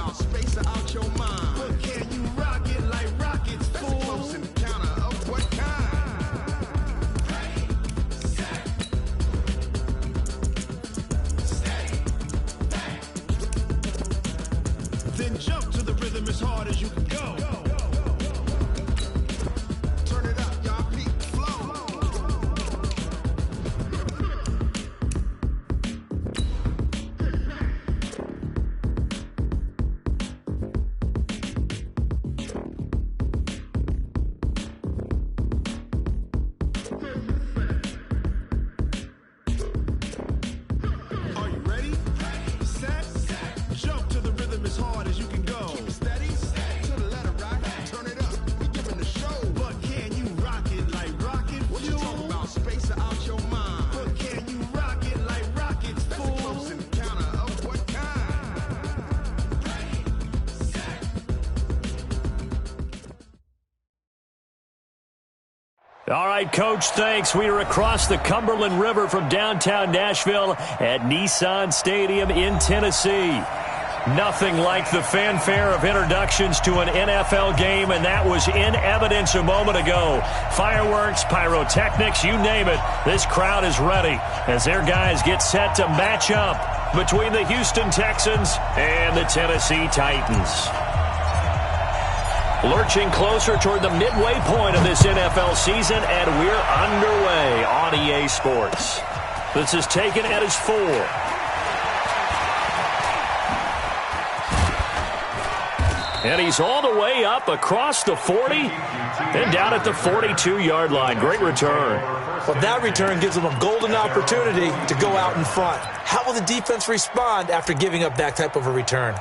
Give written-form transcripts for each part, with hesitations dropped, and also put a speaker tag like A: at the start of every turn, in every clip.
A: about space out your mind. But can you rock it like rockets, fool? That's a close encounter of what kind? Ready, set, steady, bang. Then jump to the rhythm as hard as you can go. Turn it up, y'all, peak flow. Are you ready? Set, jump to the rhythm as hard as you can go. Keep it steady, to the letter right. Turn it up, we giving the show. But can you rock it like rocket fuel? What you talking about, space out your mind? But can you rock it like rockets, fool? That's a close encounter of what kind? Ready, set.
B: All right, Coach, thanks. We are across the Cumberland River from downtown Nashville at Nissan Stadium in Tennessee. Nothing like the fanfare of introductions to an NFL game, and that was in evidence a moment ago. Fireworks, pyrotechnics, you name it. This crowd is ready as their guys get set to match up between the Houston Texans and the Tennessee Titans. Lurching closer toward the midway point of this NFL season, and we're underway on EA Sports. This is taken at his 4. And he's all the way up across the 40 and down at the 42-yard line. Great return.
C: Well, that return gives them a golden opportunity to go out in front. How will the defense respond after giving up that type of a return?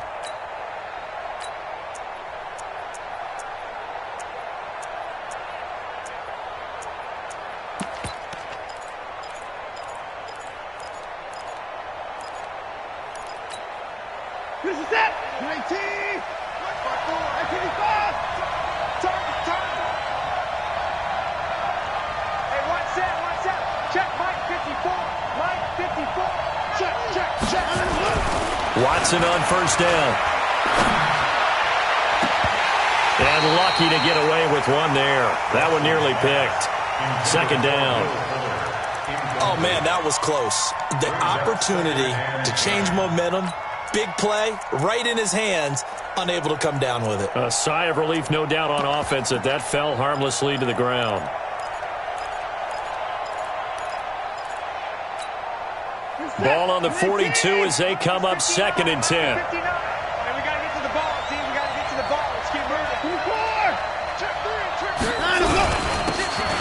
A: This is it! 19! 155! Turn!
D: Hey, one set. Check, Mike 54. Mike 54. Check.
B: Watson on first down. And lucky to get away with one there. That one nearly picked. Second down.
C: Oh, man, that was close. The opportunity to change momentum, big play, right in his hands, unable to come down with it.
B: A sigh of relief, no doubt, on offense that fell harmlessly to the ground. Ball on the 42 as they come up 2nd and 10.
D: And we got to get to the ball, team. We got to get to the ball. Let's keep moving. 4!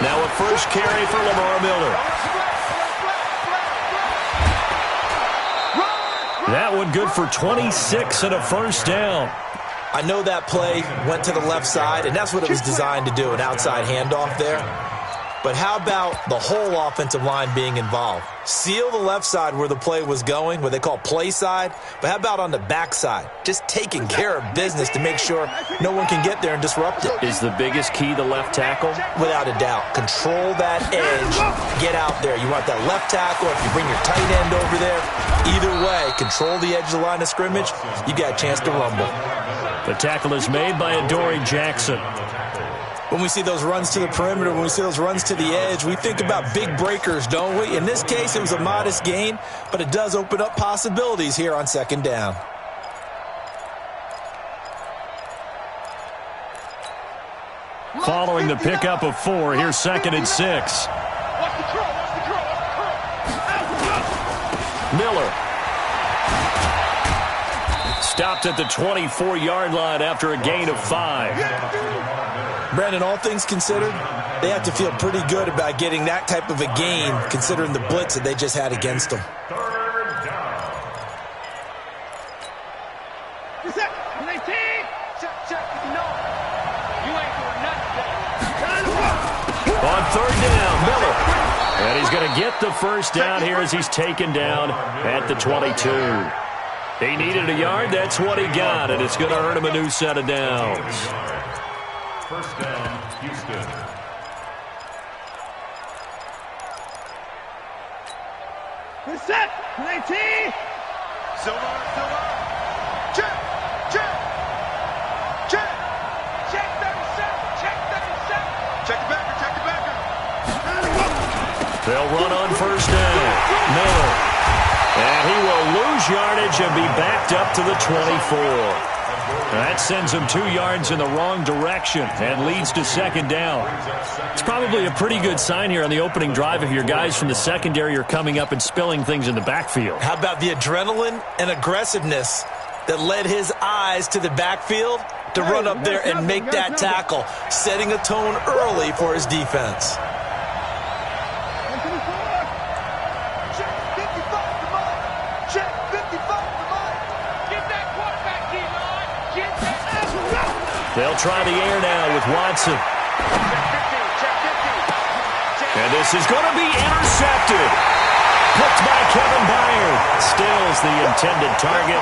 B: Now a first carry for Lamar Miller. That one good for 26 and a first down.
C: I know that play went to the left side, and that's what it was designed to do, an outside handoff there. But how about the whole offensive line being involved? Seal the left side where the play was going, what they call play side. But how about on the back side? Just taking care of business to make sure no one can get there and disrupt it.
B: Is the biggest key the left tackle?
C: Without a doubt. Control that edge. Get out there. You want that left tackle, if you bring your tight end over there. Either way, control the edge of the line of scrimmage. You got a chance to rumble.
B: The tackle is made by Adoree Jackson.
C: When we see those runs to the perimeter, when we see those runs to the edge, we think about big breakers, don't we? In this case, it was a modest gain, but it does open up possibilities here on 2nd down.
B: Following the pickup of 4, here's 2nd and 6. Miller. Stopped at the 24-yard line after a gain of 5.
C: Brandon, all things considered, they have to feel pretty good about getting that type of a gain, considering the blitz that they just had against them.
A: 3rd down.
D: Check. No. You ain't doing nothing.
B: On 3rd down, Miller. And he's going to get the first down here as he's taken down at the 22. He needed a yard. That's what he got, and it's going to earn him a new set of downs.
A: First down, Houston. We're set. 19. Silver. Check.
B: They'll run on first down. Miller. And he will lose yardage and be backed up to the 24. That sends him 2 yards in the wrong direction and leads to second down. It's probably a pretty good sign here on the opening drive if your guys from the secondary are coming up and spilling things in the backfield.
C: How about the adrenaline and aggressiveness that led his eyes to the backfield to run up there and make that tackle, setting a tone early for his defense.
B: They'll try the air now with Watson. And this is going to be intercepted. Picked by Kevin Byard. Stills the intended target.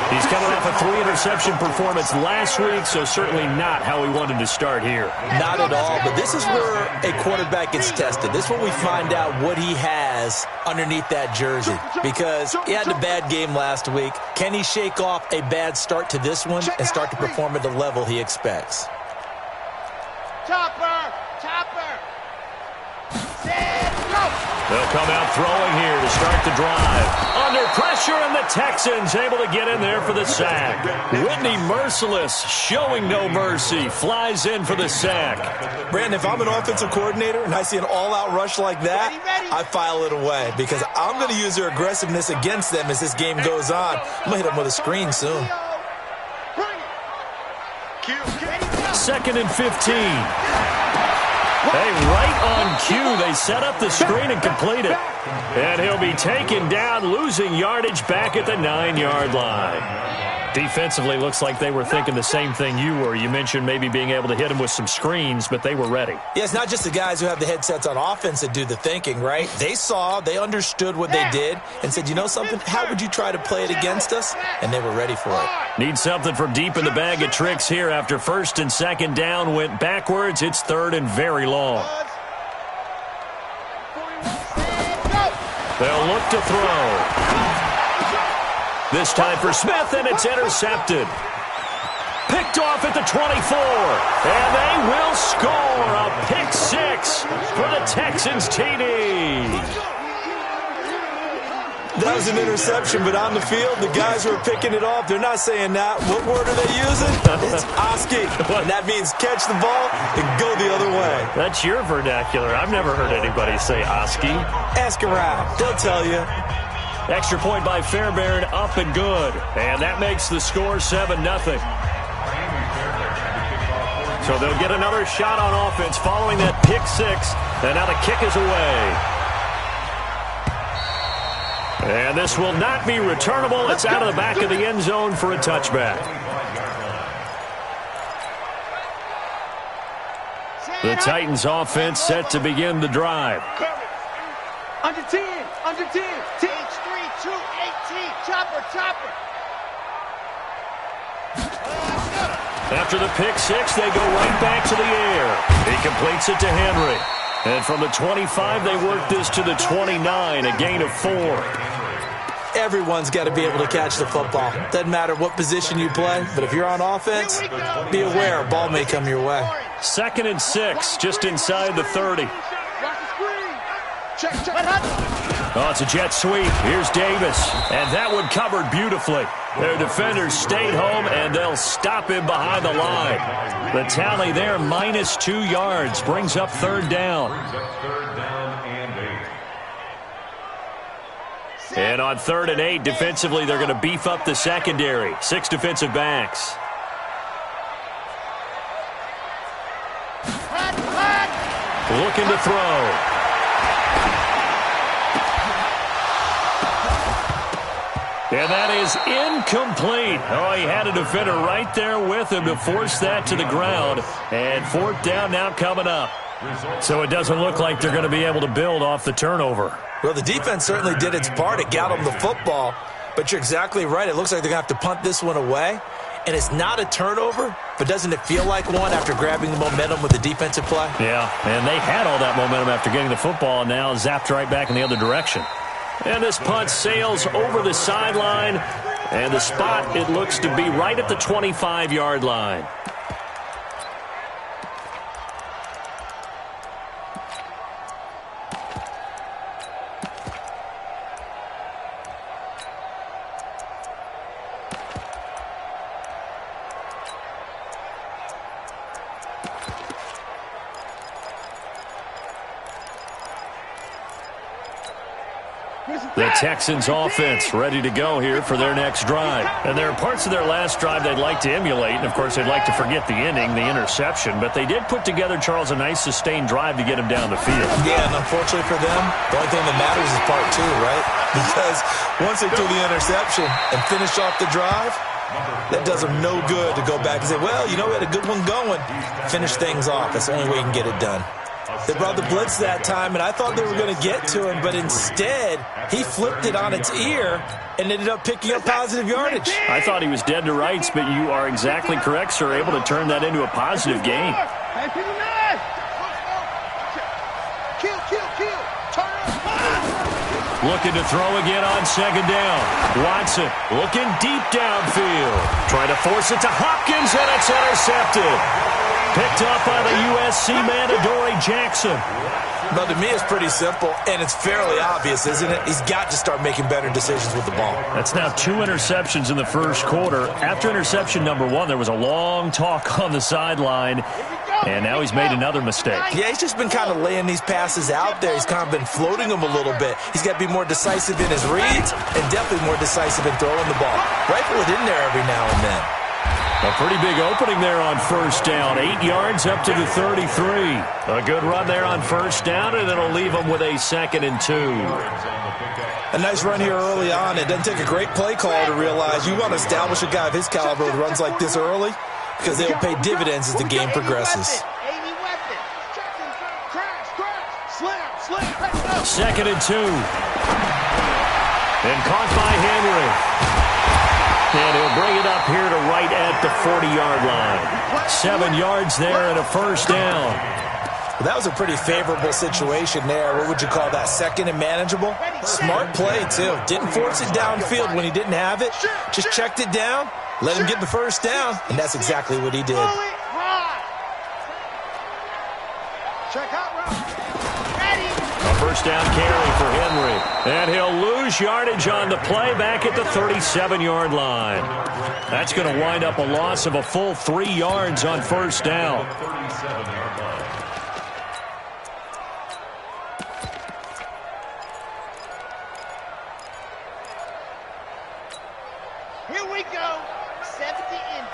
B: He's coming off a 3-interception performance last week, so certainly not how he wanted to start here.
C: Not at all, but this is where a quarterback gets tested. This is where we find out what he has underneath that jersey, because he had a bad game last week. Can he shake off a bad start to this one and start to perform at the level he expects?
D: Chopper!
B: They'll come out throwing here to start the drive. Under pressure, and the Texans able to get in there for the sack. Whitney Merciless, showing no mercy, flies in for the sack.
C: Brandon, if I'm an offensive coordinator and I see an all-out rush like that, I file it away because I'm going to use their aggressiveness against them as this game goes on. I'm going to hit them with a screen soon.
B: 2nd and 15. Hey, right on cue, they set up the screen and complete it. And he'll be taken down, losing yardage back at the 9-yard line. Defensively, looks like they were thinking the same thing you were. You mentioned maybe being able to hit them with some screens, but they were ready.
C: Yeah, it's not just the guys who have the headsets on offense that do the thinking, right? They saw, they understood what they did, and said, you know something, how would you try to play it against us? And they were ready for it.
B: Need something from deep in the bag of tricks here after 1st and 2nd down went backwards. It's 3rd and very long. They'll look to throw. This time for Smith, and it's intercepted. Picked off at the 24, and they will score a pick 6 for the Texans TD.
C: That was an interception, but on the field, the guys who are picking it off, they're not saying that. What word are they using? It's Oski, and that means catch the ball and go the other way.
B: That's your vernacular. I've never heard anybody say Oski.
C: Ask around. They'll tell you.
B: Extra point by Fairbairn, up and good. And that makes the score 7-0. So they'll get another shot on offense following that pick 6. And now the kick is away. And this will not be returnable. It's out of the back of the end zone for a touchback. The Titans offense set to begin the drive.
D: Under 10, under 10, 10, 3, 2, 18, chopper.
B: After the pick 6, they go right back to the air. He completes it to Henry. And from the 25, they work this to the 29, a gain of 4.
C: Everyone's got to be able to catch the football. Doesn't matter what position you play, but if you're on offense, be aware a ball may come your way.
B: 2nd and 6, just inside the 30. Oh, it's a jet sweep. Here's Davis. And that one covered beautifully. Their defenders stayed home, and they'll stop him behind the line. The tally there, -2 yards, brings up 3rd down. And on 3rd and 8, defensively, they're going to beef up the secondary. 6 defensive backs. Looking to throw. And that is incomplete. Oh, he had a defender right there with him to force that to the ground. And 4th down now coming up. So it doesn't look like they're going to be able to build off the turnover.
C: Well, the defense certainly did its part. It got them the football. But you're exactly right. It looks like they're going to have to punt this one away. And it's not a turnover, but doesn't it feel like one after grabbing the momentum with the defensive play?
B: Yeah, and they had all that momentum after getting the football, and now zapped right back in the other direction. And this punt sails over the sideline, and the spot, it looks to be right at the 25-yard line. The Texans offense ready to go here for their next drive. And there are parts of their last drive they'd like to emulate. And, of course, they'd like to forget the ending, the interception. But they did put together, Charles, a nice sustained drive to get him down the field.
C: Yeah, and unfortunately for them, the only thing that matters is part two, right? Because once they threw the interception and finished off the drive, that does them no good to go back and say, well, you know, we had a good one going. Finish things off. That's the only way you can get it done. They brought the blitz that time, and I thought they were going to get to him, but instead, he flipped it on its ear and ended up picking up positive yardage.
B: I thought he was dead to rights, but you are exactly correct, sir, able to turn that into a positive gain. Looking to throw again on second down. Watson looking deep downfield. Trying to force it to Hopkins, and it's intercepted. Picked up by the USC man, Adoree Jackson.
C: But to me, it's pretty simple, and it's fairly obvious, isn't it? He's got to start making better decisions with the ball.
B: That's now 2 interceptions in the first quarter. After interception number 1, there was a long talk on the sideline, and now he's made another mistake.
C: Yeah, he's just been kind of laying these passes out there. He's kind of been floating them a little bit. He's got to be more decisive in his reads and definitely more decisive in throwing the ball. Rifle it in there every now and then.
B: A pretty big opening there on first down. 8 yards up to the 33. A good run there on first down, and it'll leave them with a 2nd and 2.
C: A nice run here early on. It doesn't take a great play call to realize you want to establish a guy of his caliber with runs like this early because they will pay dividends as the game progresses.
B: 2nd and 2. And caught by Henry. And he'll bring it up here to right at the 40-yard line. 7 yards there and a first down.
C: Well, that was a pretty favorable situation there. What would you call that? 2nd and manageable? Smart play, too. Didn't force it downfield when he didn't have it. Just checked it down, let him get the first down, and that's exactly what he did.
B: A first down carry for Henry. And he'll lose yardage on the play back at the 37-yard line. That's going to wind up a loss of a full 3 yards on first down.
D: Here we go. 70 in.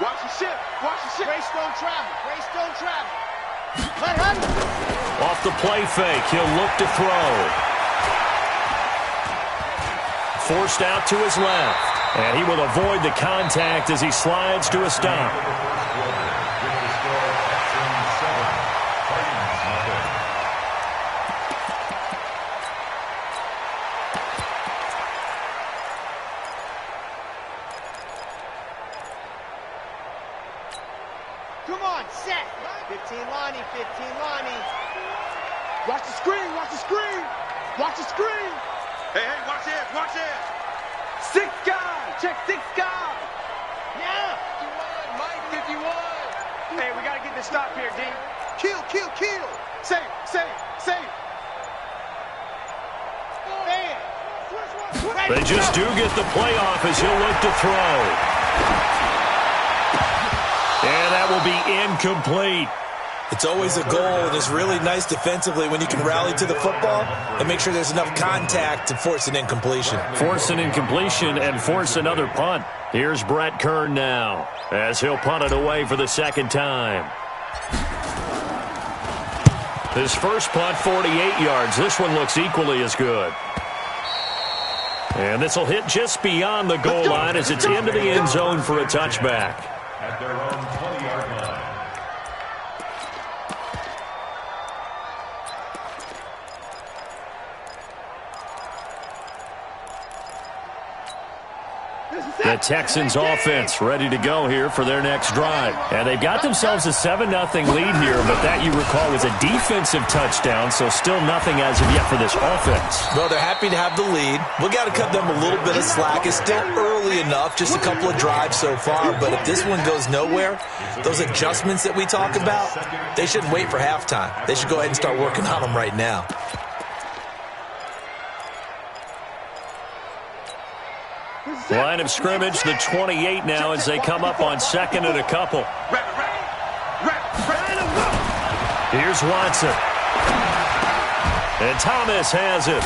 D: Watch the ship. Watch the ship. Grace don't travel. Grace don't travel.
B: Off the play fake, he'll look to throw. Forced out to his left. And he will avoid the contact as he slides to a stop.
D: Come on, set. 15 Lonnie, 15 Lonnie. Watch the screen, watch the screen. Watch the screen. Hey, watch this, watch this. 6 guy, check 6 guy. Yeah. 51, Mike 51. Hey, we got to get this stop here, D. Kill, kill, kill. Save, save, save.
B: They just do get the playoff as he'll look to throw. And that will be incomplete.
C: It's always a goal, and it's really nice defensively when you can rally to the football and make sure there's enough contact to force an incompletion.
B: Force an incompletion and force another punt. Here's Brett Kern now as he'll punt it away for the 2nd time. His first punt, 48 yards. This one looks equally as good. And this will hit just beyond the goal line as it's into the end zone for a touchback.
E: At their own 20-yard line.
B: The Texans offense ready to go here for their next drive. And they've got themselves a 7-0 lead here, but that, you recall, was a defensive touchdown, so still nothing as of yet for this offense.
C: Well, they're happy to have the lead. We got to cut them a little bit of slack. It's still early enough, just a couple of drives so far, but if this one goes nowhere, those adjustments that we talk about, they shouldn't wait for halftime. They should go ahead and start working on them right now.
B: Line of scrimmage, the 28 now as they come up on 2nd and a couple. Here's Watson. And Thomas has it.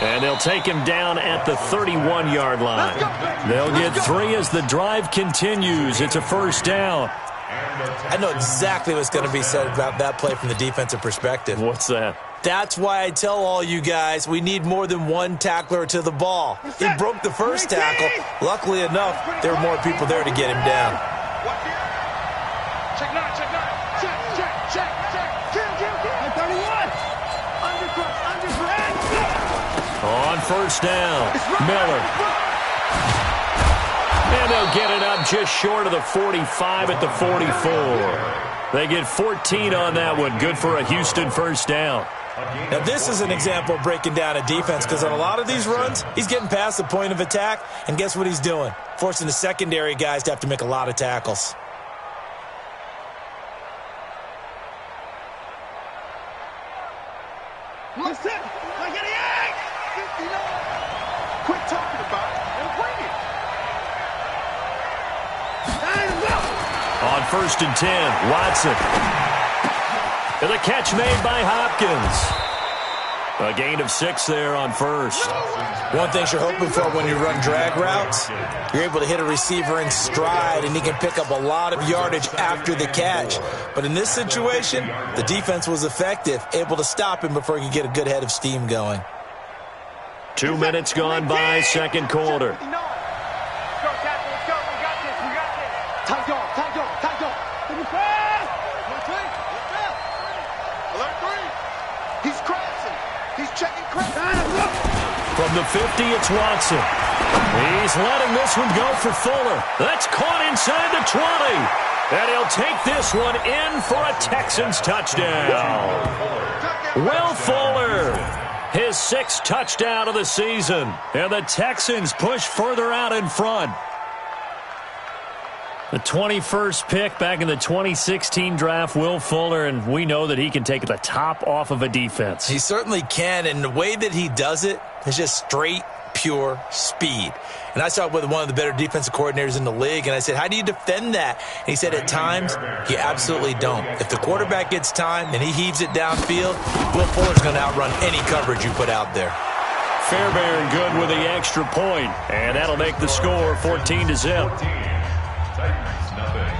B: And they'll take him down at the 31-yard line. They'll get 3 as the drive continues. It's a first down.
C: I know exactly what's going to be said about that play from the defensive perspective.
B: What's that?
C: That's why I tell all you guys we need more than one tackler to the ball. He broke the first tackle. Luckily enough, there were more people there to get him down.
D: Check 9, check 9. Check. Kill. 31. Undercross.
B: On first down, Miller. And they'll get it up just short of the 45 at the 44. They get 14 on that one. Good for a Houston first down.
C: Now, this is an example of breaking down a defense because on a lot of these runs, he's getting past the point of attack, and guess what he's doing? Forcing the secondary guys to have to make a lot of tackles.
D: Listen, I get it. Quit talking about it and bring it.
B: On first and 10, Watson. And the catch made by Hopkins. A gain of 6 there on first.
C: One thing you're hoping for when you run drag routes, you're able to hit a receiver in stride, and he can pick up a lot of yardage after the catch. But in this situation, the defense was effective, able to stop him before he could get a good head of steam going.
B: 2 minutes gone by, second quarter.
D: Let's go, tackle. Let's go. We got this. Tight dog. Give me fast. Alert 3. He's crashing. He's checking crash.
B: From the 50, it's Watson. He's letting this one go for Fuller. That's caught inside the 20. And he'll take this one in for a Texans touchdown. Will Fuller, his 6th touchdown of the season. And the Texans push further out in front. The 21st pick back in the 2016 draft, Will Fuller, and we know that he can take the top off of a defense.
C: He certainly can, and the way that he does it is just straight, pure speed. And I saw it with one of the better defensive coordinators in the league, and I said, how do you defend that? And he said, at times, you absolutely don't. If the quarterback gets time and he heaves it downfield, Will Fuller's going to outrun any coverage you put out there.
B: Fairbairn good with the extra point, and that'll make the score 14-0.
E: Titans, nothing.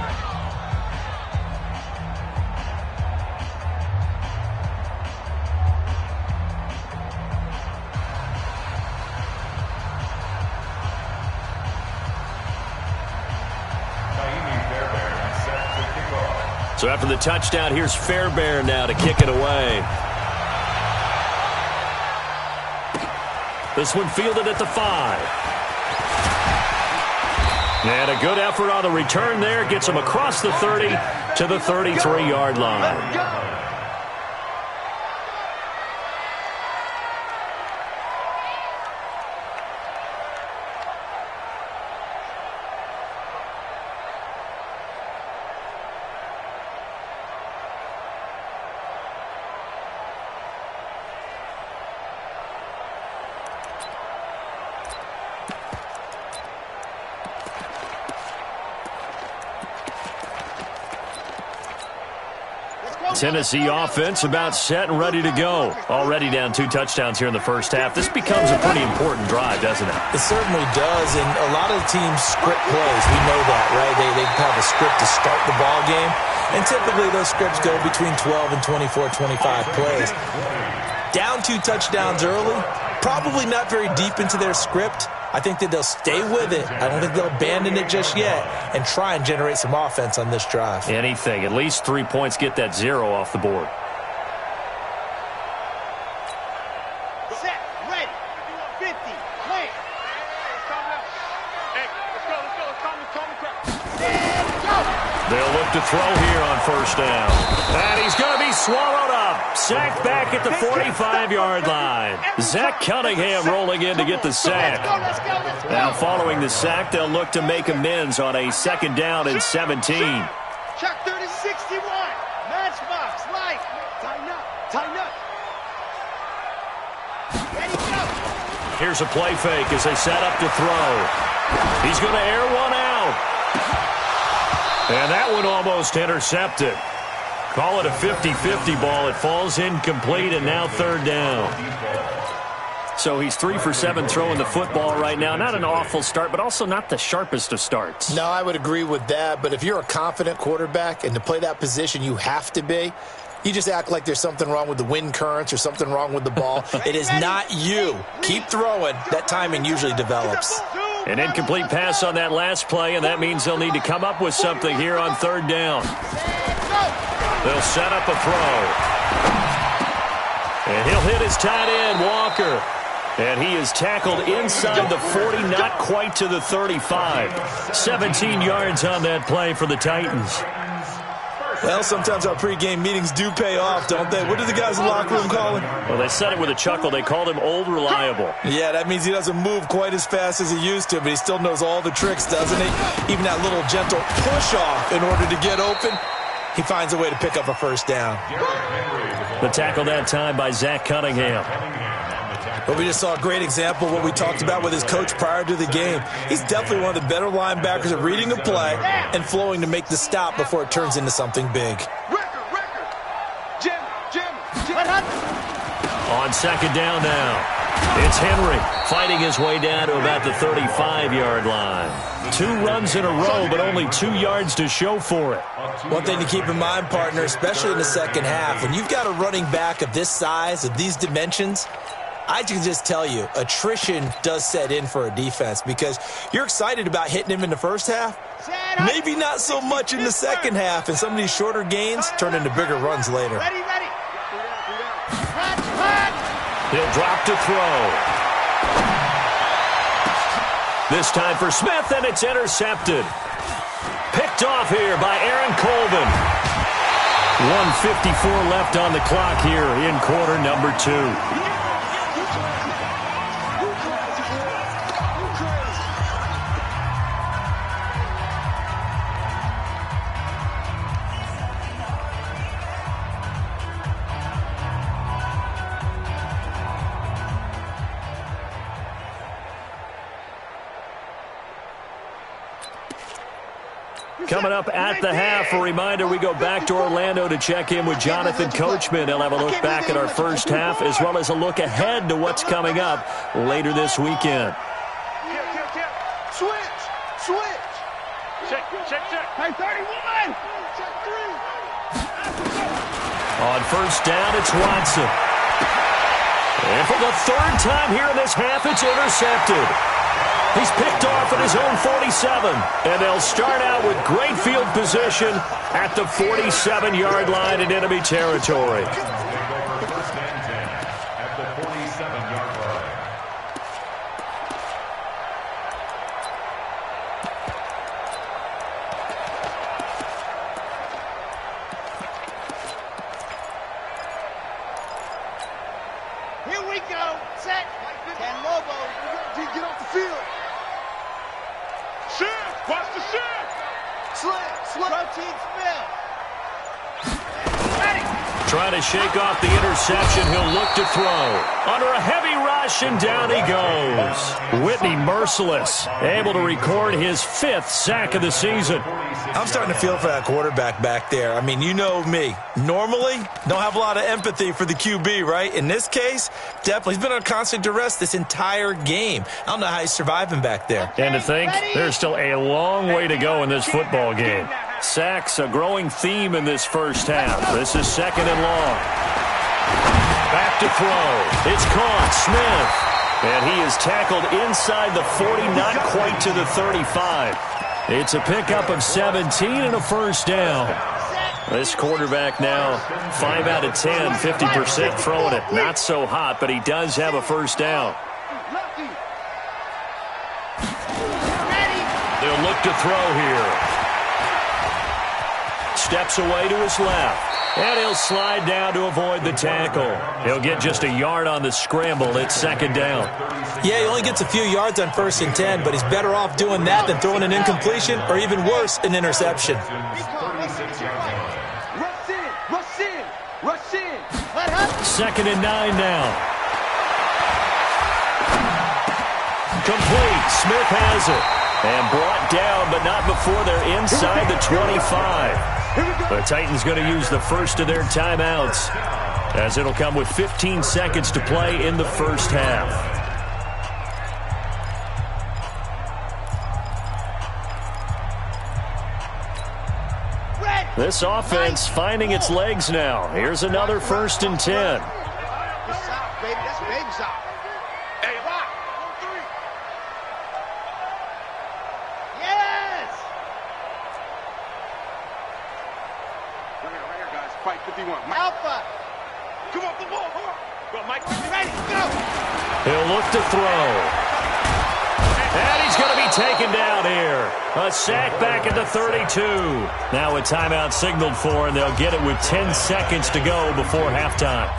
B: So after the touchdown, here's Fairbairn now to kick it away. This one fielded at the 5. And a good effort on the return there. Gets him across the 30 to the 33-yard line. Tennessee offense about set and ready to go. Already down 2 touchdowns here in the first half. This becomes a pretty important drive, doesn't it?
C: It certainly does, and a lot of teams script plays. We know that, right? They have a script to start the ball game, and typically those scripts go between 12 and 24, 25 plays. Down 2 touchdowns early, probably not very deep into their script. I think that they'll stay with it. I don't think they'll abandon it just yet and try and generate some offense on this drive.
B: Anything. At least 3 points, get that 0 off the board.
D: Set, ready. 50, play. Hey, let's go.
B: They'll look to throw here on first down. And he's going to be swallowed up. Sacked back at the 45-yard line. Zach Cunningham rolling in to get the sack. Now following the sack, they'll look to make amends on a second down and 17.
D: Check 30, 61. Matchbox, light. Tighten up. Ready, go.
B: Here's a play fake as they set up to throw. He's going to air one out. And that one almost intercepted. Call it a 50-50 ball. It falls incomplete, and now third down. So he's 3 for 7 throwing the football right now. Not an awful start, but also not the sharpest of starts.
C: No, I would agree with that. But if you're a confident quarterback and to play that position, you have to be. You just act like there's something wrong with the wind currents or something wrong with the ball. It is not you. Keep throwing. That timing usually develops.
B: An incomplete pass on that last play, and that means they'll need to come up with something here on third down. They'll set up a throw. And he'll hit his tight end, Walker. And he is tackled inside the 40, not quite to the 35. 17 yards on that play for the Titans.
C: Well, sometimes our pregame meetings do pay off, don't they? What do the guys in the locker room call him?
B: Well, they said it with a chuckle. They called him Old Reliable.
C: Yeah, that means he doesn't move quite as fast as he used to, but he still knows all the tricks, doesn't he? Even that little gentle push-off in order to get open, he finds a way to pick up a first down.
B: The tackle that time by Zach Cunningham.
C: But we just saw a great example of what we talked about with his coach prior to the game. He's definitely one of the better linebackers at reading a play and flowing to make the stop before it turns into something big.
B: On second down now, it's Henry fighting his way down to about the 35-yard line. 2 runs in a row, but only 2 yards to show for it.
C: One thing to keep in mind, partner, especially in the second half, when you've got a running back of this size, of these dimensions, I can just tell you, attrition does set in for a defense because you're excited about hitting him in the first half. Maybe not so much in the second half, and some of these shorter gains turn into bigger runs later.
B: He'll drop to throw. This time for Smith, and it's intercepted. Picked off here by Aaron Colvin. 1:54 left on the clock here in quarter number 2. Coming up at the half, a reminder, we go back to Orlando to check in with Jonathan Coachman. He'll have a look back at our first half as well as a look ahead to what's coming up later this weekend.
D: Switch. Check. Hey, 31. Check 3.
B: On first down, it's Watson. And for the third time here in this half, it's intercepted. He's picked off at his own 47, and they'll start out with great field position at the 47-yard line in enemy territory.
D: Here we go. Set. Ken Lobo. Get off the field. Shift! Watch the shift! Slip! Protein spill! Ready!
B: Trying to shake off the interception. He'll look to throw. Under a heavy rush, and down he goes. Whitney merciless, able to record his 5th sack of the season.
C: I'm starting to feel for that quarterback back there. I mean, you know me. Normally, don't have a lot of empathy for the QB, right? In this case, definitely. He's been under constant duress this entire game. I don't know how he's surviving back there.
B: And to think, there's still a long way to go in this football game. Sacks, a growing theme in this first half. This is second and long. Back to throw. It's caught. Smith. And he is tackled inside the 40, not quite to the 35. It's a pickup of 17 and a first down. This quarterback now 5 out of 10, 50% throwing it. Not so hot, but he does have a first down. They'll look to throw here. Steps away to his left. And he'll slide down to avoid the tackle. He'll get just a yard on the scramble. It's second down.
C: Yeah, he only gets a few yards on 1st and 10, but he's better off doing that than throwing an incompletion or even worse, an interception.
D: Rush in.
B: Second and 9 now. Complete. Smith has it. And brought down, but not before they're inside the 25. The Titans going to use the first of their timeouts, as it'll come with 15 seconds to play in the first half. This offense finding its legs now. Here's another 1st and 10.
D: Good stop, baby. That's baby stop. Hey, rock. 3. Yes! Right here, guys. Fight 51. Mike. Alpha. Come on, come on, come on. Go, Mike. Ready, go.
B: He'll look to throw. And he's going to be taken down here. A sack back at the 32. Now a timeout signaled for, and they'll get it with 10 seconds to go before halftime.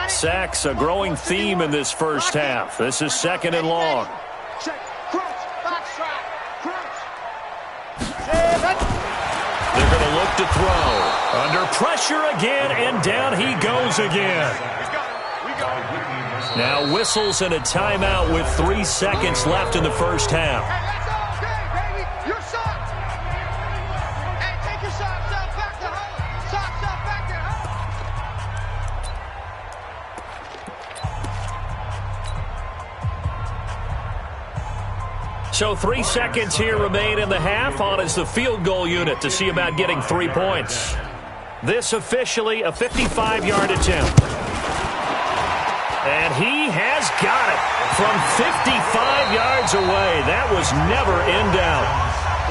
B: Sacks, a growing theme in this first half. This is 2nd and long.
D: Check. Crouch. Box shot. Crouch.
B: They're going to look to throw. Under pressure again, and down he goes again. Now whistles and a timeout with 3 seconds left in the first half.
D: Hey, that's all day, baby. Your socks. Hey, take your socks up back to home. Socks up back to home.
B: So 3 seconds here remain in the half. On is the field goal unit to see about getting 3 points. This officially a 55-yard attempt. And he has got it from 55 yards away. That was never in doubt.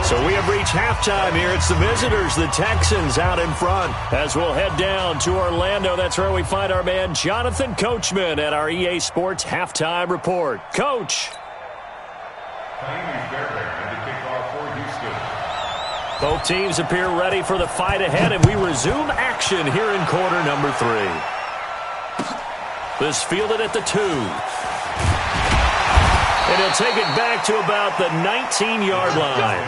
B: So we have reached halftime here. It's the visitors, the Texans, out in front. As we'll head down to Orlando, that's where we find our man Jonathan Coachman at our EA Sports Halftime Report. Coach. Both teams appear ready for the fight ahead, and we resume action here in quarter number 3. This fielded at the 2. And he'll take it back to about the 19-yard line.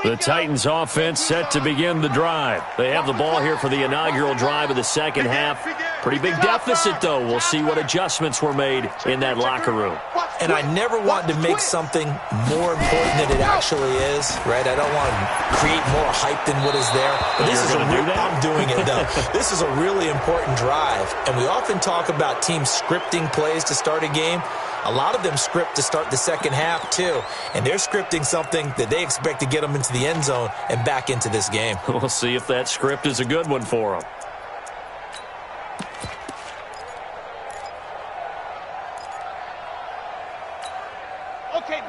B: The Titans offense set to begin the drive. They have the ball here for the inaugural drive of the second half. Pretty big deficit, though. We'll see what adjustments were made in that locker room.
C: And I never want to make something more important than it actually is, right? I don't want to create more hype than what is there. But this is I'm doing it, though. This is a really important drive. And we often talk about teams scripting plays to start a game. A lot of them script to start the second half, too. And they're scripting something that they expect to get them into the end zone and back into this game.
B: We'll see if that script is a good one for them.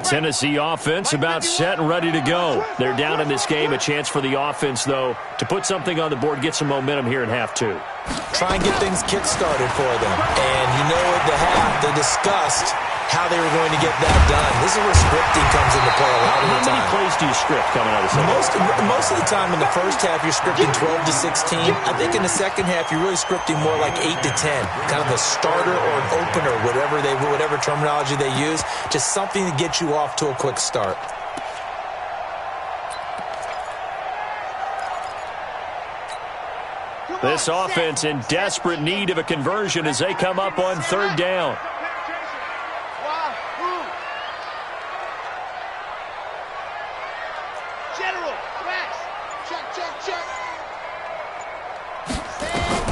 B: Tennessee offense about set and ready to go. They're down in this game. A chance for the offense, though, to put something on the board, get some momentum here in half 2.
C: Try and get things kick-started for them. And you know at the half, they discussed how they were going to get that done. This is where scripting comes into play a lot of the time.
B: How many plays do you script coming out of the second?
C: Most of the time in the first half, you're scripting 12 to 16. I think in the second half, you're really scripting more like 8 to 10. Kind of a starter or an opener, whatever terminology they use. Just something to get you off to a quick start.
B: This offense in desperate need of a conversion as they come up on 3rd down.
D: General, Max, check. Stand,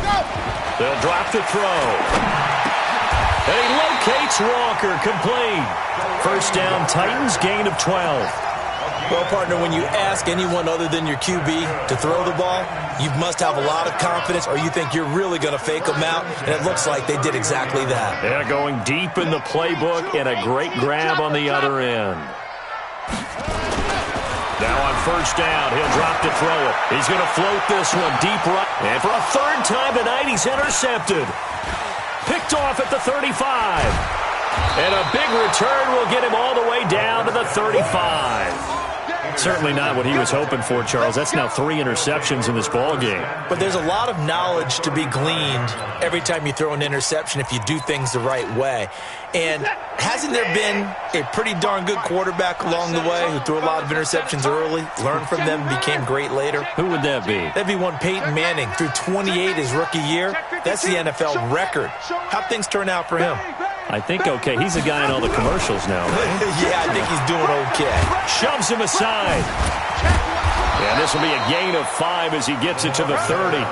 D: go.
B: They'll drop the throw. And he locates Walker, complete. First down, Titans, gain of 12.
C: Well, partner, when you ask anyone other than your QB to throw the ball, you must have a lot of confidence or you think you're really going to fake them out, and it looks like they did exactly that.
B: Yeah, going deep in the playbook and a great grab on the other end. Now on first down, he'll drop to throw it. He's going to float this one deep right. And for a 3rd time tonight, he's intercepted. Picked picked off at the 35. And a big return will get him all the way down to the 35. Certainly not what he was hoping for, Charles. That's now 3 interceptions in this ball game.
C: But there's a lot of knowledge to be gleaned every time you throw an interception if you do things the right way. And hasn't there been a pretty darn good quarterback along the way who threw a lot of interceptions early, learned from them, and became great later?
B: Who would that be?
C: That'd be one Peyton Manning. Threw 28 his rookie year. That's the NFL record. How'd things turn out for him?
B: I think okay. He's a guy in all the commercials now.
C: Yeah, I think he's doing okay.
B: Shoves him aside. And this will be a gain of 5 as he gets it to the 30.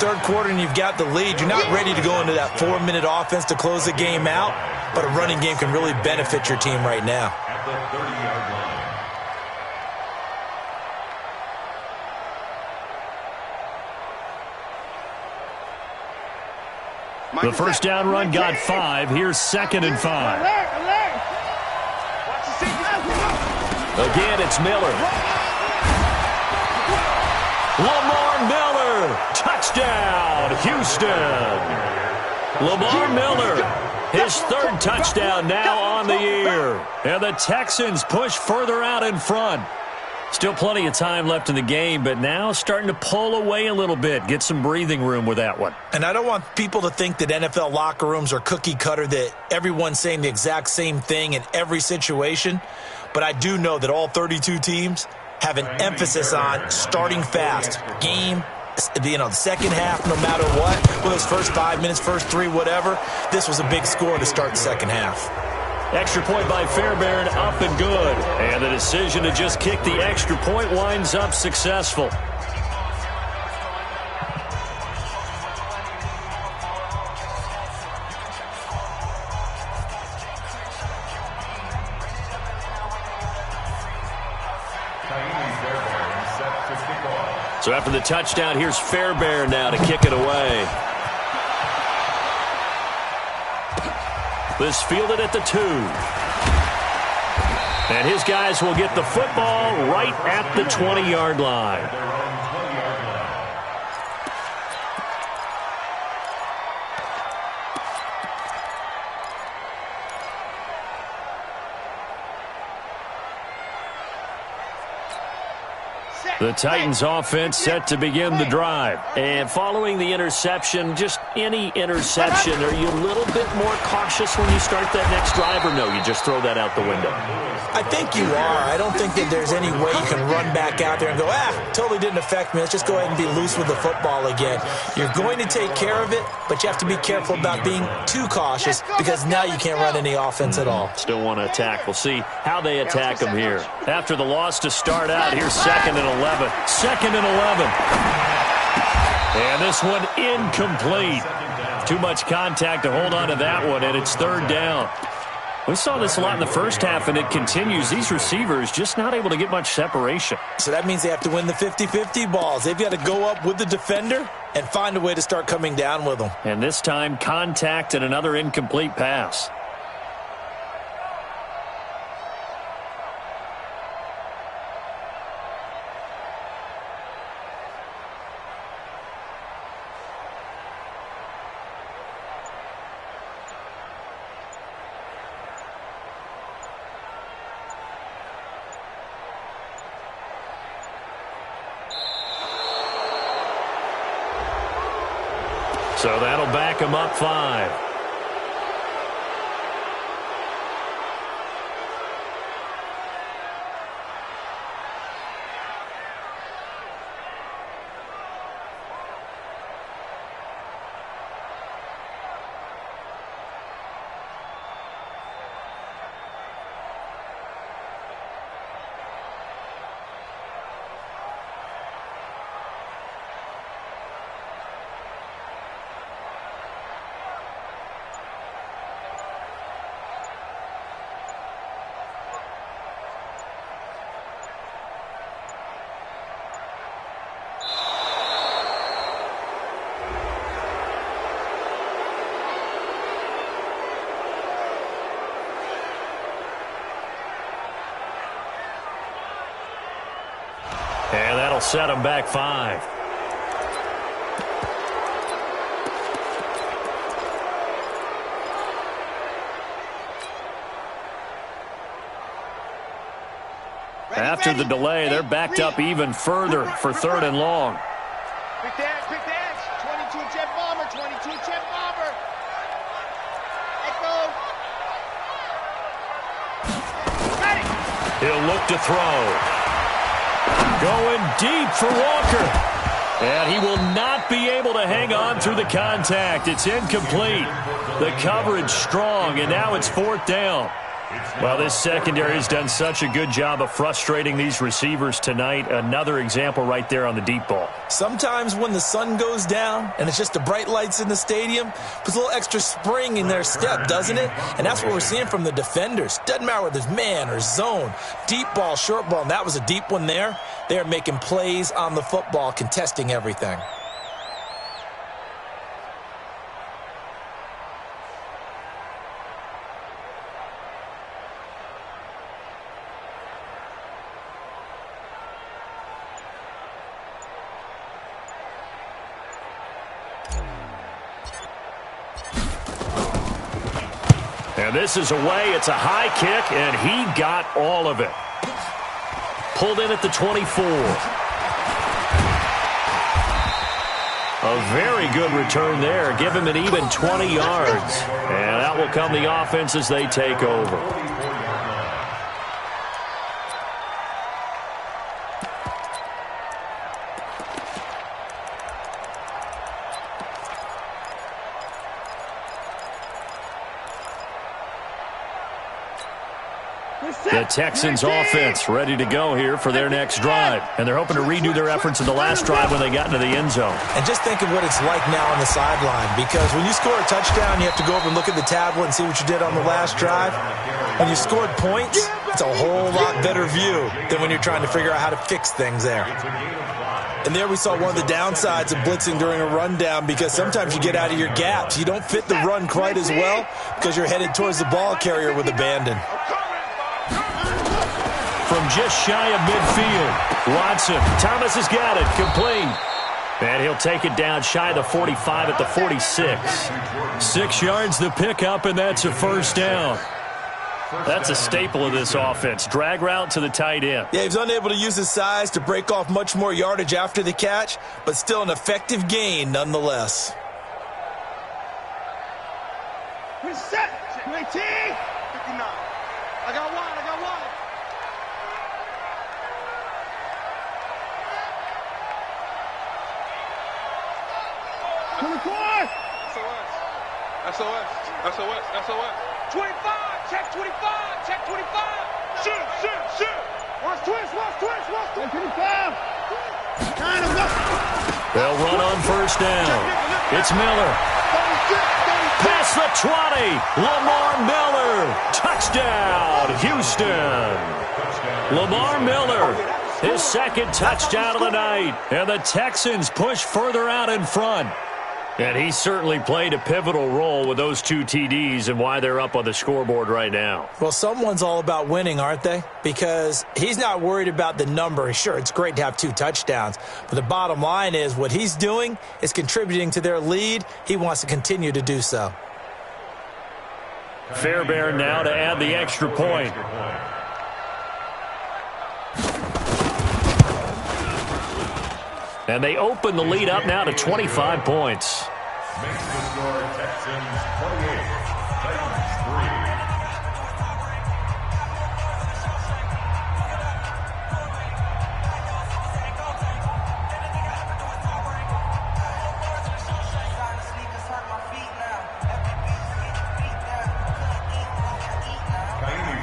C: Third quarter and you've got the lead. You're not ready to go into that 4-minute offense to close the game out, but a running game can really benefit your team right now.
E: At the 30-yard line.
B: The first down run got 5. Here's 2nd and 5. Again, it's Miller. Lamar Miller. Touchdown, Houston. Lamar Miller, his 3rd touchdown now on the year. And the Texans push further out in front. Still plenty of time left in the game, but now starting to pull away a little bit. Get some breathing room with that one.
C: And I don't want people to think that NFL locker rooms are cookie cutter, that everyone's saying the exact same thing in every situation. But I do know that all 32 teams have an emphasis on starting fast. Game, the second half, no matter what. Whether it's first 5 minutes, first 3, whatever. This was a big score to start the second half.
B: Extra point by Fairbairn, up and good. And the decision to just kick the extra point winds up successful. So after the touchdown, here's Fairbairn now to kick it away. This fielded at the 2. And his guys will get the football right at the 20-yard line. The Titans offense set to begin the drive. And following the interception, just any interception, are you a little bit more cautious when you start that next drive, or no, you just throw that out the window?
C: I think you are. I don't think that there's any way you can run back out there and go, totally didn't affect me. Let's just go ahead and be loose with the football again. You're going to take care of it, but you have to be careful about being too cautious because now you can't run any offense at all.
B: Still want to attack. We'll see how they attack them here. After the loss to start out, here's 2nd and 11. 2nd and 11. And this one incomplete. Too much contact to hold on to that one, and it's 3rd down. We saw this a lot in the first half, and it continues. These receivers just not able to get much separation.
C: So that means they have to win the 50-50 balls. They've got to go up with the defender and find a way to start coming down with them.
B: And this time, contact and another incomplete pass. So that'll back him up 5. And that'll set him back 5. After the delay, they're backed up even further for 3rd and long.
D: Quick dash, quick dash. 22 jet bomber, 22 jet bomber. Echo. Ready.
B: He'll look to throw. Going deep for Walker. And he will not be able to hang on through the contact. It's incomplete. The coverage strong, and now it's 4th down. Well, this secondary has done such a good job of frustrating these receivers tonight. Another example right there on the deep ball.
C: Sometimes when the sun goes down and it's just the bright lights in the stadium, puts a little extra spring in their step, doesn't it? And that's what we're seeing from the defenders. Doesn't matter whether it's man or zone, deep ball, short ball, and that was a deep one there. They're making plays on the football, contesting everything.
B: And this is away. It's a high kick, and he got all of it. Pulled in at the 24. A very good return there. Give him an even 20 yards. And out will come the offense as they take over. The Texans offense ready to go here for their next drive. And they're hoping to redo their efforts in the last drive when they got into the end zone.
C: And just think of what it's like now on the sideline, because when you score a touchdown, you have to go over and look at the tablet and see what you did on the last drive. When you scored points, it's a whole lot better view than when you're trying to figure out how to fix things there. And there we saw one of the downsides of blitzing during a rundown, because sometimes you get out of your gaps. You don't fit the run quite as well because you're headed towards the ball carrier with abandon.
B: From just shy of midfield, Watson. Thomas has got it. Complete. And he'll take it down shy of the 45 at the 46. 6 yards the pickup, and that's a 1st down. That's a staple of this offense. Drag route to the tight end.
C: Yeah, he's unable to use his size to break off much more yardage after the catch, but still an effective gain nonetheless.
D: Reset. 19. 59. I got one. 24. SOS. 25. Check 25. Check 25. Shoot. Watch twist. 25.
B: They'll run on 1st down. It's Miller. Past the 20. Lamar Miller. Touchdown, Houston. Lamar Miller, his 2nd touchdown of the night. And the Texans push further out in front. And he certainly played a pivotal role with those 2 TDs and why they're up on the scoreboard right now.
C: Well, someone's all about winning, aren't they? Because he's not worried about the number. Sure, it's great to have 2 touchdowns. But the bottom line is what he's doing is contributing to their lead. He wants to continue to do so.
B: Fairbairn now to add the extra point. And they open the lead up now to 25 points.
E: Makes the score Texans 28, Titans 3.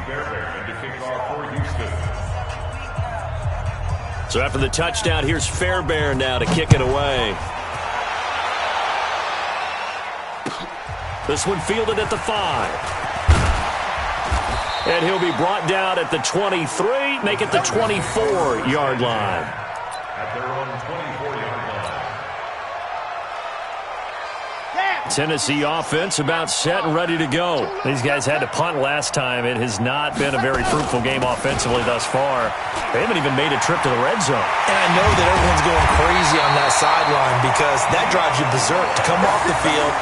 E: Fairbairn to kick off for Houston.
B: So after the touchdown, here's Fairbairn now to kick it away. This one fielded at the 5. And he'll be brought down at the 23, make it the 24-yard line.
E: At their own 24-yard line.
B: Tennessee offense about set and ready to go. These guys had to punt last time. It has not been a very fruitful game offensively thus far. They haven't even made a trip to the red zone.
C: And I know that everyone's going crazy on that sideline because that drives you berserk to come off the field,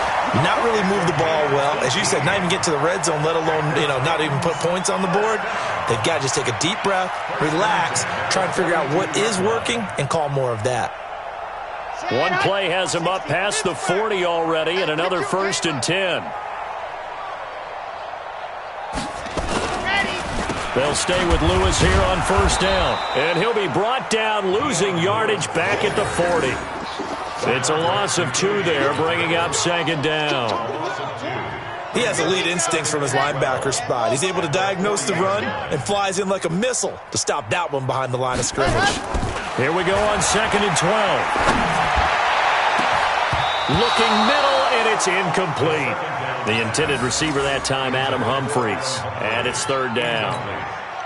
C: not really move the ball well. As you said, not even get to the red zone, let alone, not even put points on the board. They've got to just take a deep breath, relax, try and figure out what is working, and call more of that.
B: One play has him up past the 40 already, and another 1st and 10. They'll stay with Lewis here on 1st down. And he'll be brought down, losing yardage back at the 40. It's a loss of 2 there, bringing up 2nd down.
C: He has elite instincts from his linebacker spot. He's able to diagnose the run and flies in like a missile to stop that one behind the line of scrimmage.
B: Here we go on 2nd and 12. Looking middle, and it's incomplete. The intended receiver that time, Adam Humphries. And it's 3rd down.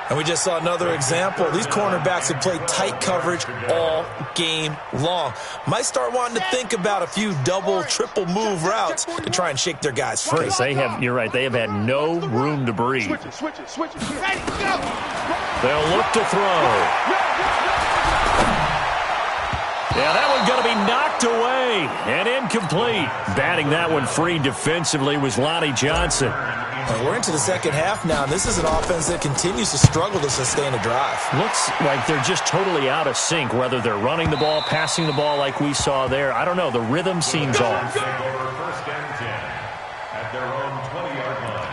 C: And we just saw another example. These cornerbacks have played tight coverage all game long. Might start wanting to think about a few double, triple move routes to try and shake their guys free.
B: You're right, they have had no room to breathe. They'll look to throw. Yeah, that one's going to be knocked away and incomplete. Batting that one free defensively was Lonnie Johnson.
C: We're into the second half now, and this is an offense that continues to struggle to sustain a drive.
B: Looks like they're just totally out of sync, whether they're running the ball, passing the ball like we saw there. I don't know. The rhythm seems off.
E: 1st and 10 at their own 20-yard line.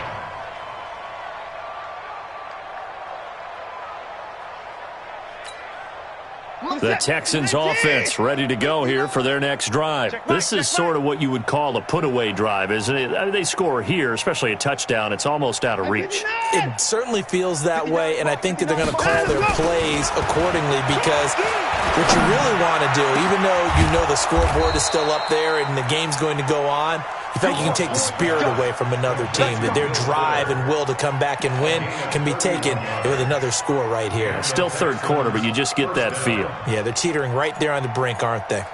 B: The Texans offense ready to go here for their next drive. This is sort of what you would call a put-away drive, isn't it? I mean, they score here, especially a touchdown. It's almost out of reach.
C: It certainly feels that way, and I think that they're going to call their plays accordingly because what you really want to do, even though you know the scoreboard is still up there and the game's going to go on, in fact, you can take the spirit away from another team, that their drive and will to come back and win can be taken with another score right here.
B: Still 3rd quarter, but you just get that feel.
C: Yeah, they're teetering right there on the brink, aren't they?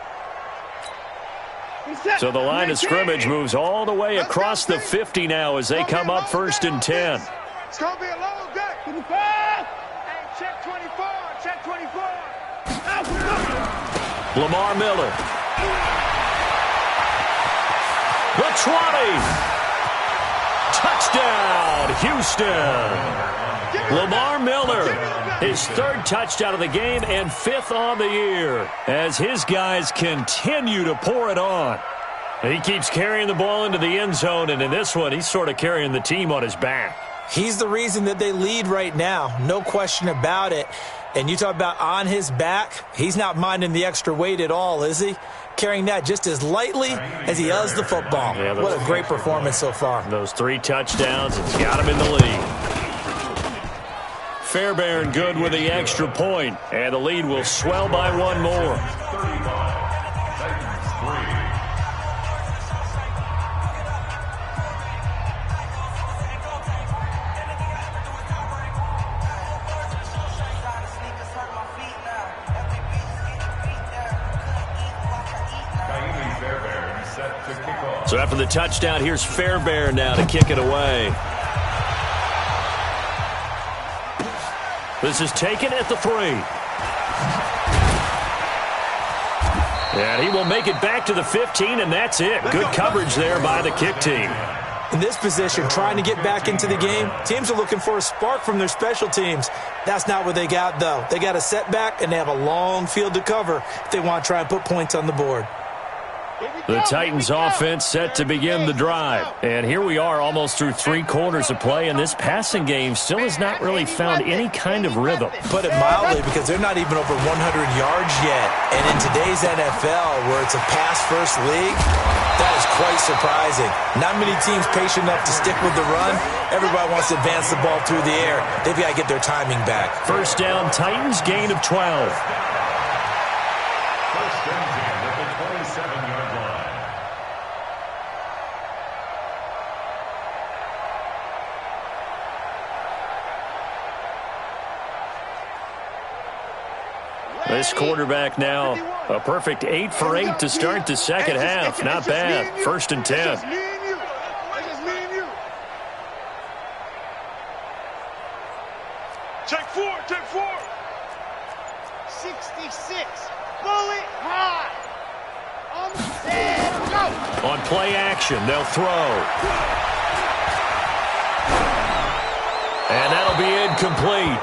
B: So the line of scrimmage moves all the way across the 50 now as they come up 1st and 10.
D: It's going to be a long day. Hey, check 24, check 24.
B: Lamar Miller. The 20. Touchdown, Houston. Lamar Miller, his 3rd touchdown of the game and 5th on the year as his guys continue to pour it on. He keeps carrying the ball into the end zone, and in this one, he's sort of carrying the team on his back.
C: He's the reason that they lead right now, no question about it. And you talk about on his back, he's not minding the extra weight at all, is he? Carrying that just as lightly as he does the football.
B: Yeah,
C: what a great performance so far.
B: Those 3 touchdowns, it's got him in the lead. Fairbairn good with the extra point, and the lead will swell by 1 more.
E: 35. Titans 3.
B: So after the touchdown, here's Fairbairn now to kick it away. This is taken at the 3. And he will make it back to the 15, and that's it. Good coverage there by the kick team.
C: In this position, trying to get back into the game, teams are looking for a spark from their special teams. That's not what they got, though. They got a setback, and they have a long field to cover if they want to try and put points on the board.
B: The Titans offense set to begin the drive. And here we are almost through 3 quarters of play, and this passing game still has not really found any kind of rhythm.
C: Put it mildly, because they're not even over 100 yards yet. And in today's NFL, where it's a pass-first league, that is quite surprising. Not many teams patient enough to stick with the run. Everybody wants to advance the ball through the air. They've got to get their timing back.
B: 1st down, Titans, gain of 12.
E: 1st and 10 at the 27-yard line.
B: This quarterback now, a perfect 8 for 8 to start the second half. Not bad. 1st and 10.
D: Check 4, check 4. 66. Bullet high. On the
B: On play action, they'll throw. And that'll be incomplete.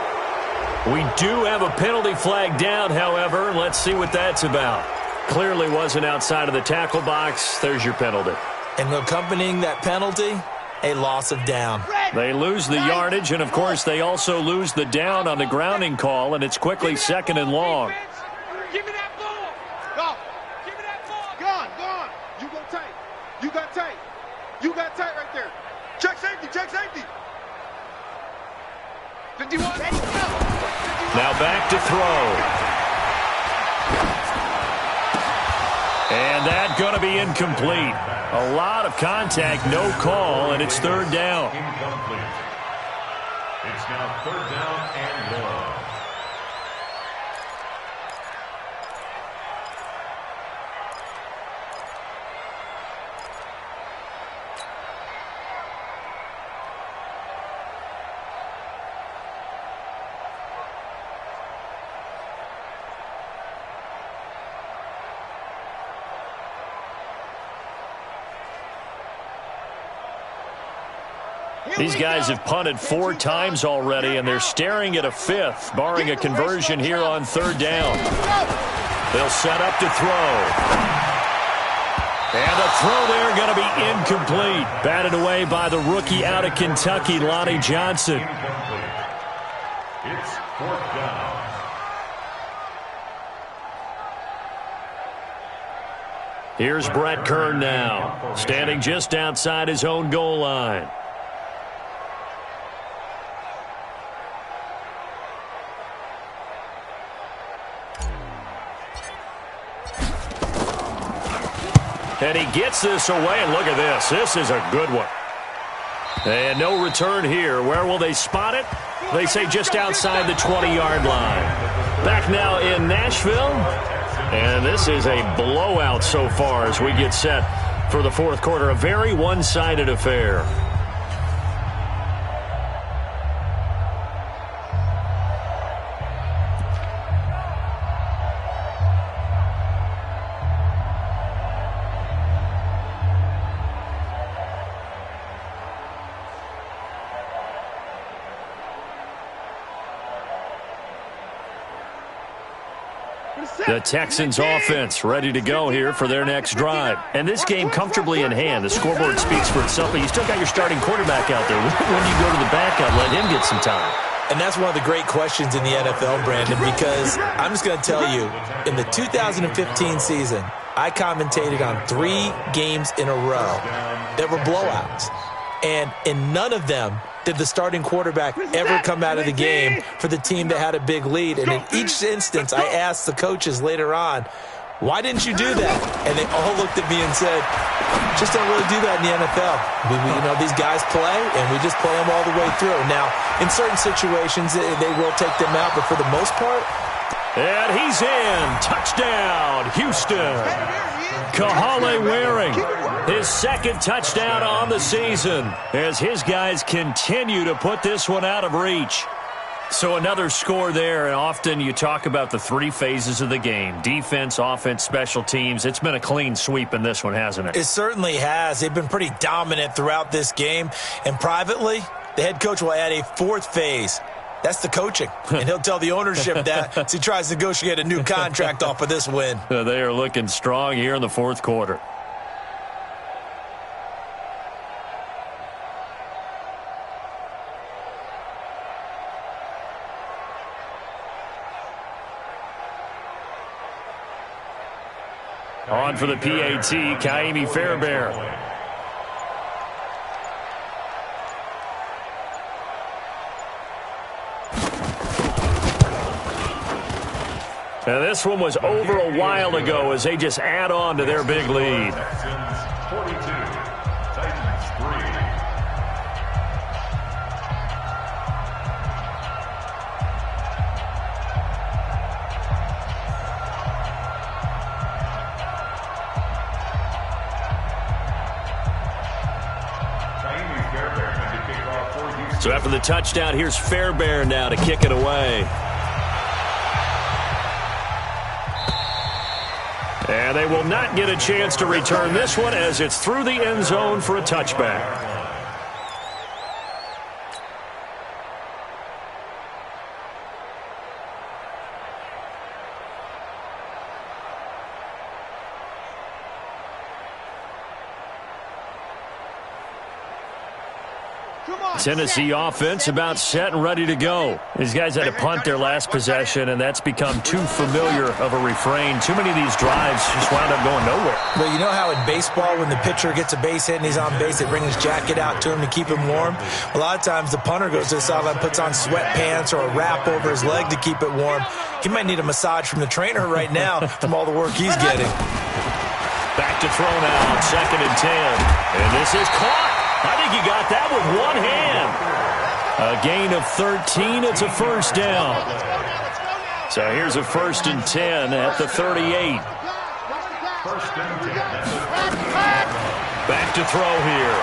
B: We do have a penalty flag down, however. Let's see what that's about. Clearly wasn't outside of the tackle box. There's your penalty.
C: And accompanying that penalty, a loss of down.
B: They lose the yardage, and, of course, they also lose the down on the grounding call, and it's quickly 2nd and long.
D: Give me that ball. Go. Give me that ball. Gone. You go tight. You got tight. You got tight right there. Check safety. 51.
B: Now back to throw. And that's going to be incomplete. A lot of contact, no call, and it's 3rd down.
E: Incomplete. It's now 3rd down and 1.
B: These guys have punted 4 times already, and they're staring at a 5th, barring a conversion here on 3rd down. They'll set up to throw. And the throw there going to be incomplete. Batted away by the rookie out of Kentucky, Lonnie Johnson.
E: It's 4th down.
B: Here's Brett Kern now, standing just outside his own goal line. And he gets this away, and look at this. This is a good one. And no return here. Where will they spot it? They say just outside the 20-yard line. Back now in Nashville. And this is a blowout so far as we get set for the 4th quarter. A very one-sided affair. The Texans offense ready to go here for their next drive. And this game comfortably in hand. The scoreboard speaks for itself, but you still got your starting quarterback out there. When do you go to the backup, let him get some time?
C: And that's one of the great questions in the NFL, Brandon, because I'm just going to tell you, in the 2015 season, I commentated on 3 games in a row that were blowouts. And in none of them did the starting quarterback ever come out of the game for the team that had a big lead. And in each instance, I asked the coaches later on, why didn't you do that? And they all looked at me and said, just don't really do that in the NFL. These guys play, and we just play them all the way through. Now, in certain situations, they will take them out, but for the most part.
B: And he's in. Touchdown, Houston. Kahale Waring, his 2nd touchdown on the season as his guys continue to put this one out of reach. So another score there, and often you talk about the 3 phases of the game. Defense, offense, special teams. It's been a clean sweep in this one, hasn't it?
C: It certainly has. They've been pretty dominant throughout this game. And privately, the head coach will add a 4th phase. That's the coaching. And he'll tell the ownership that as he tries to negotiate a new contract off of this win.
B: They are looking strong here in the 4th quarter. On for the PAT, Kaimi Fairbairn. And this one was over a while ago as they just add on to their big lead.
E: Texans 42, Titans 3.
B: So after the touchdown, here's Fairbairn now to kick it away. And they will not get a chance to return this one as it's through the end zone for a touchback. Tennessee offense about set and ready to go. These guys had to punt their last possession, and that's become too familiar of a refrain. Too many of these drives just wound up going nowhere.
C: Well, you know how in baseball when the pitcher gets a base hit and he's on base, they bring his jacket out to him to keep him warm? A lot of times the punter goes to the sideline, puts on sweatpants or a wrap over his leg to keep it warm. He might need a massage from the trainer right now from all the work he's getting.
B: Back to throw now, 2nd and 10. And this is caught. I think he got that with one hand. A gain of 13. It's a first down. So here's a 1st and 10 at the 38. Back to throw here.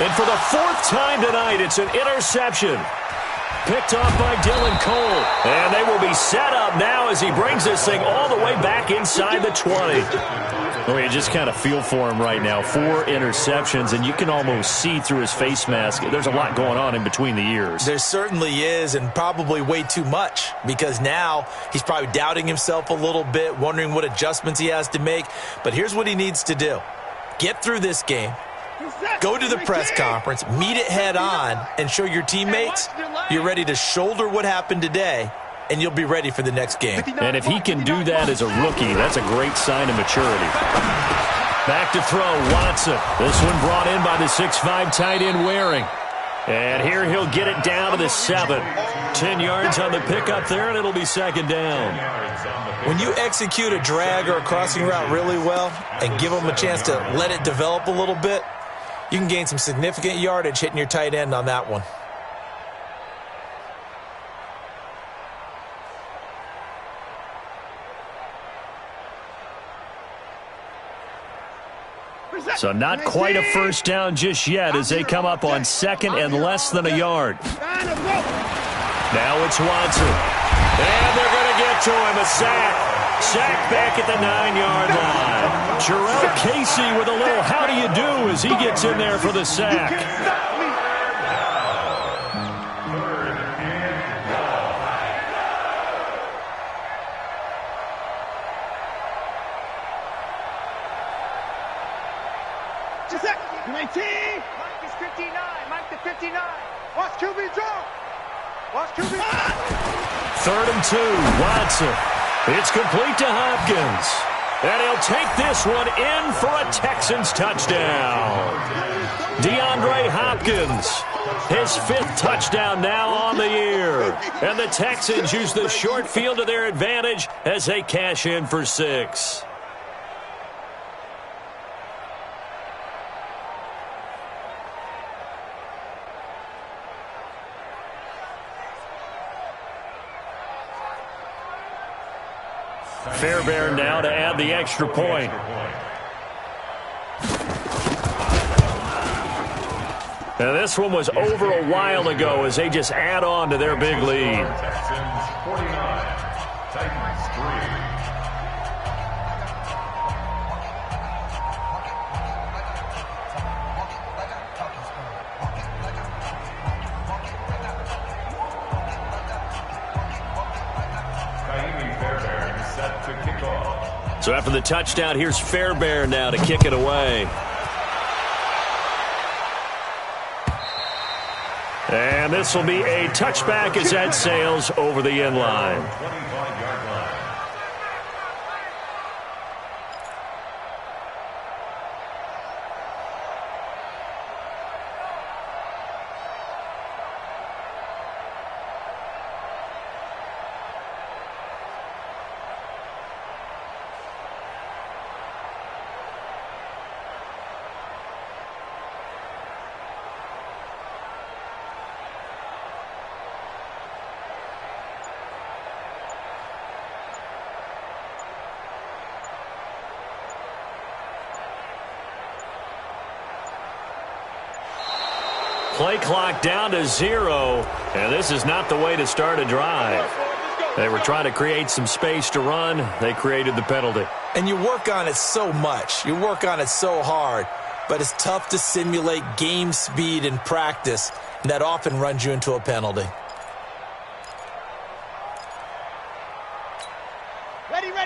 B: And for the 4th time tonight, it's an interception. Picked off by Dylan Cole. And they will be set up now as he brings this thing all the way back inside the 20. Well, you just kind of feel for him right now. 4 interceptions, and you can almost see through his face mask. There's a lot going on in between the ears.
C: There certainly is, and probably way too much, because now he's probably doubting himself a little bit, wondering what adjustments he has to make. But here's what he needs to do. Get through this game. Go to the press conference, meet it head on, and show your teammates you're ready to shoulder what happened today, and you'll be ready for the next game.
B: And if he can do that as a rookie, that's a great sign of maturity. Back to throw, Watson. This one brought in by the 6'5" tight end Waring. And here he'll get it down to the 7. 10 yards on the pickup there, and it'll be 2nd down.
C: When you execute a drag or a crossing route really well and give them a chance to let it develop a little bit, you can gain some significant yardage hitting your tight end on that one.
B: So not quite a first down just yet as they come up on 2nd and less than a yard. Now it's Watson. And they're going to get to him. A sack. Sack back at the 9-yard line. Jarrell Casey with a little how do you do as he gets in there for the sack.
D: Mike is 59. Mike to 59. Watch QB draw. Watch QB.
B: 3rd and 2. Watson. It's complete to Hopkins. And he'll take this one in for a Texans touchdown. DeAndre Hopkins. His 5th touchdown now on the year. And the Texans use the short field to their advantage as they cash in for 6. Fairbairn now to add the extra point. Now this one was over a while ago as they just add on to their big lead.
E: Texans 49, Titans 3.
B: So after the touchdown, here's Fairbairn now to kick it away. And this will be a touchback as that sails over the end line. Play clock down to 0, and this is not the way to start a drive. They were trying to create some space to run. They created the penalty.
C: And you work on it so much. You work on it so hard. But it's tough to simulate game speed in practice. And that often runs you into a penalty.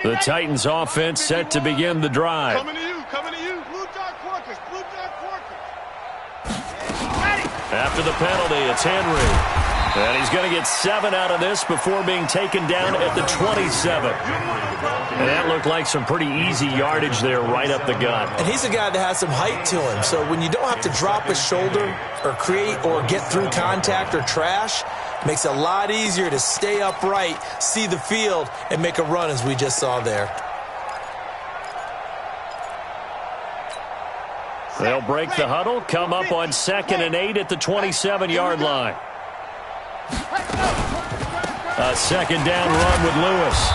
B: The Titans offense set to begin the drive.
D: Coming to you, coming to you. Blue dark workers, blue dark workers.
B: After the penalty, it's Henry. And he's going to get 7 out of this before being taken down at the 27. And that looked like some pretty easy yardage there right up the gut.
C: And he's a guy that has some height to him. So when you don't have to drop a shoulder or create or get through contact or trash, it makes it a lot easier to stay upright, see the field, and make a run as we just saw there.
B: They'll break the huddle, come up on 2nd and 8 at the 27-yard line. A 2nd down run with Lewis.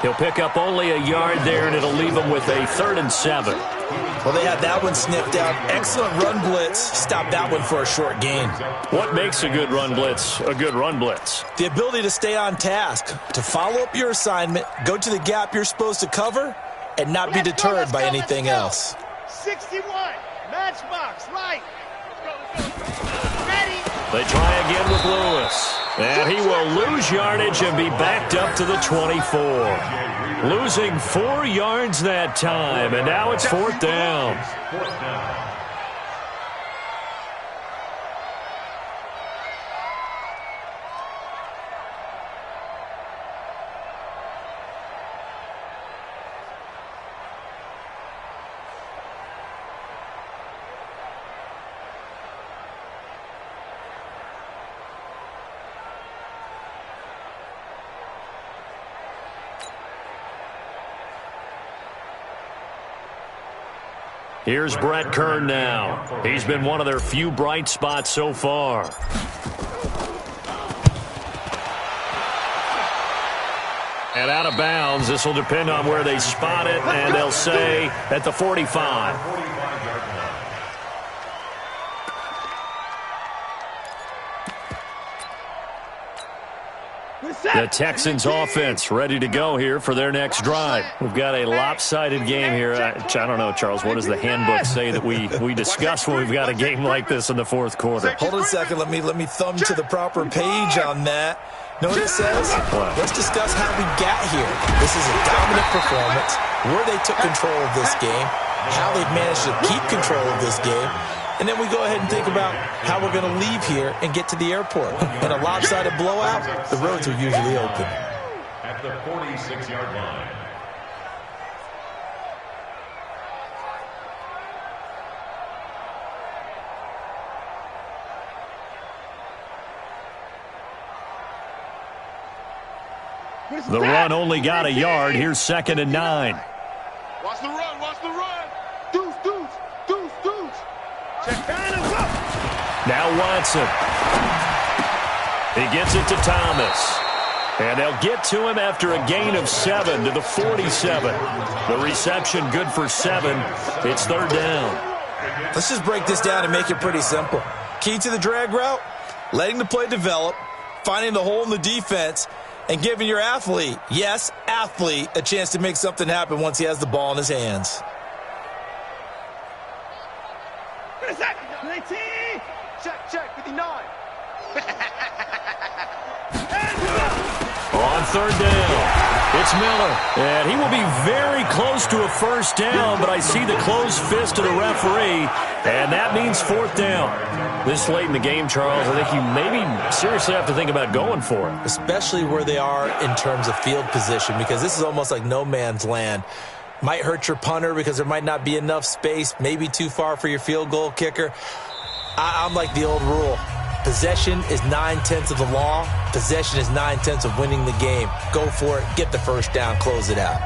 B: He'll pick up only a yard there, and it'll leave him with a 3rd and 7.
C: Well, they had that one sniffed out. Excellent run blitz. Stop that one for a short gain.
B: What makes a good run blitz a good run blitz?
C: The ability to stay on task, to follow up your assignment, go to the gap you're supposed to cover, and not be deterred by anything else.
D: 61, matchbox, right. Ready.
B: They try again with Lewis. And he will lose yardage and be backed up to the 24. Losing 4 yards that time, and now it's 4th down. Here's Brett Kern now. He's been one of their few bright spots so far. And out of bounds. This will depend on where they spot it, and they'll say at the 45. The Texans offense ready to go here for their next drive. We've got a lopsided game here. I don't know, Charles, what does the handbook say that we discuss when we've got a game like this in the 4th quarter?
C: Hold on a second. Let me thumb to the proper page on that. Know what it says? Let's discuss how we got here. This is a dominant performance, where they took control of this game, how they've managed to keep control of this game, and then we go ahead and think about how we're going to leave here and get to the airport. In a lopsided blowout, the roads are usually open.
E: At the 46-yard line.
B: The run only got a yard. Here's 2nd and 9.
D: Watch the run, watch the run. Deuce, deuce, deuce, deuce. Check down and go.
B: Now Watson. He gets it to Thomas. And they'll get to him after a gain of 7 to the 47. The reception good for 7. It's 3rd down.
C: Let's just break this down and make it pretty simple. Key to the drag route, letting the play develop, finding the hole in the defense, and giving your athlete, yes, athlete, a chance to make something happen once he has the ball in his hands.
D: Check, 59.
B: On 3rd down, it's Miller. And he will be very close to a 1st down, but I see the closed fist of the referee, and that means 4th down. This late in the game, Charles, I think you maybe seriously have to think about going for it.
C: Especially where they are in terms of field position, because this is almost like no man's land. Might hurt your punter because there might not be enough space, maybe too far for your field goal kicker. I'm like the old rule. Possession is 9/10 of the law. Possession is 9/10 of winning the game. Go for it. Get the 1st down. Close it out.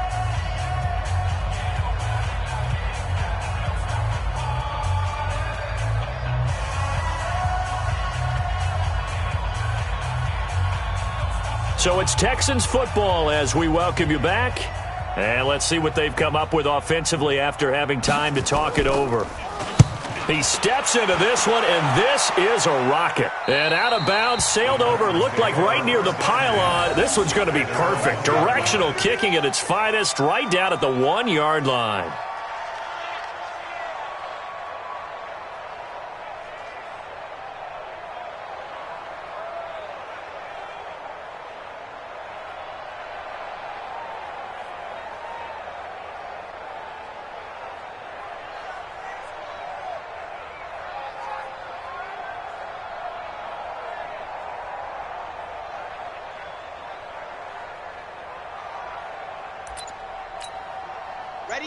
B: So it's Texans football as we welcome you back. And let's see what they've come up with offensively after having time to talk it over. He steps into this one, and this is a rocket. And out of bounds, sailed over, looked like right near the pylon. This one's going to be perfect. Directional kicking at its finest, right down at the 1-yard line.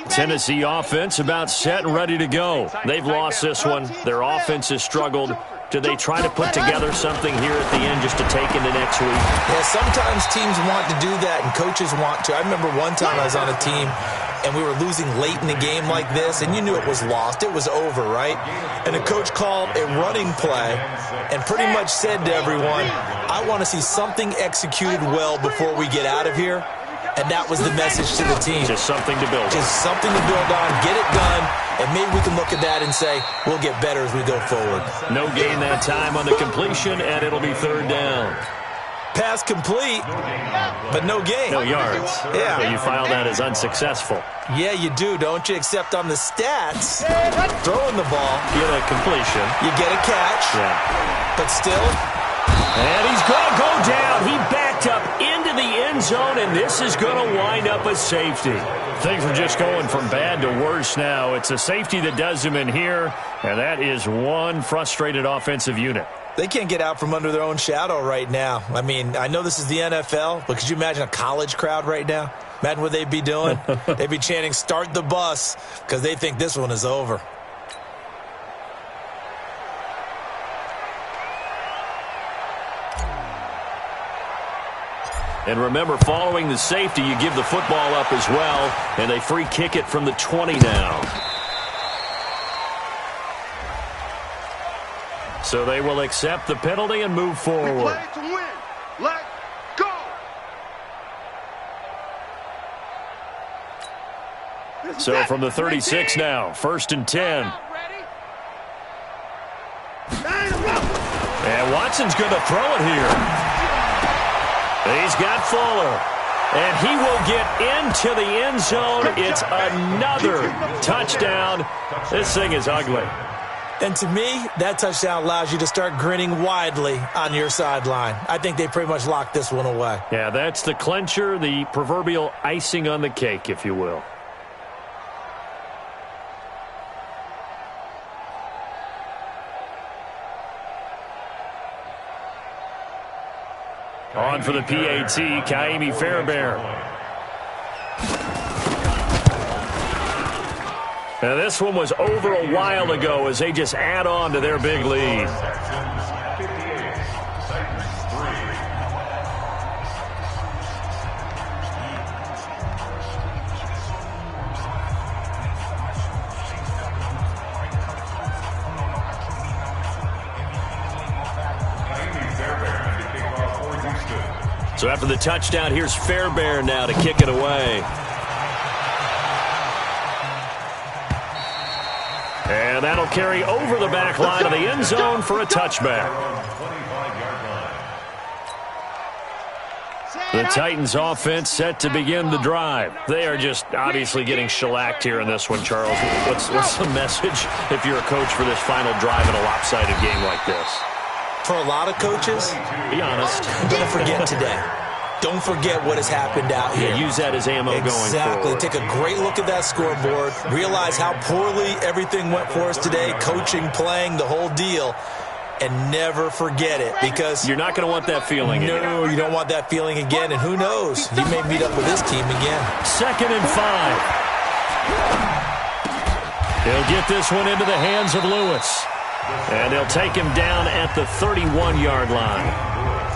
B: Tennessee offense about set and ready to go. They've lost this one. Their offense has struggled. Do they try to put together something here at the end just to take into next week?
C: Yeah, sometimes teams want to do that and coaches want to. I remember one time I was on a team and we were losing late in the game like this, and you knew it was lost. It was over, right? And the coach called a running play and pretty much said to everyone, I want to see something executed well before we get out of here. And that was the message to the team.
B: Just something to build on.
C: Just something to build on, get it done, and maybe we can look at that and say, we'll get better as we go forward.
B: No gain that time on the completion, and it'll be 3rd down.
C: Pass complete, but no gain.
B: No yards.
C: Yeah.
B: So you file that as unsuccessful.
C: Yeah, you do, don't you? Except on the stats, throwing the ball.
B: Get a completion.
C: You get a catch.
B: Yeah.
C: But still.
B: And he's going to go down. He backed up into the end zone, and this is going to wind up a safety. Things are just going from bad to worse now. It's a safety that does him in here, and that is one frustrated offensive unit.
C: They can't get out from under their own shadow right now. I mean, I know this is the NFL, but could you imagine a college crowd right now? Imagine what they'd be doing. They'd be chanting, start the bus, because they think this one is over.
B: And remember, following the safety, you give the football up as well, and they free kick it from the 20 now. So they will accept the penalty and move forward.
D: We play to win. Let go.
B: So from the 36 now, 1st and 10. And Watson's going to throw it here. He's got Fuller, and he will get into the end zone. It's another touchdown. This thing is ugly.
C: And to me, that touchdown allows you to start grinning widely on your sideline. I think they pretty much locked this one away.
B: Yeah, that's the clincher, the proverbial icing on the cake, if you will. On for the PAT, Kaimi Fairbairn. Now this one was over a while ago as they just add on to their big lead. So after the touchdown, here's Fairbairn now to kick it away. And that'll carry over the back line of the end zone for a touchback. The Titans offense set to begin the drive. They are just obviously getting shellacked here in this one, Charles. What's the message if you're a coach for this final drive in a lopsided game like this?
C: For a lot of coaches,
B: be honest,
C: don't forget today. Don't forget what has happened out here.
B: Yeah, use that as ammo going forward.
C: Exactly. Take a great look at that scoreboard. Realize how poorly everything went for us today. Coaching, playing, the whole deal. And never forget it, because
B: you're not going to want that feeling again.
C: No, you don't want that feeling again. And who knows? He may meet up with his team again.
B: 2nd and 5. He'll get this one into the hands of Lewis. And they'll take him down at the 31-yard line.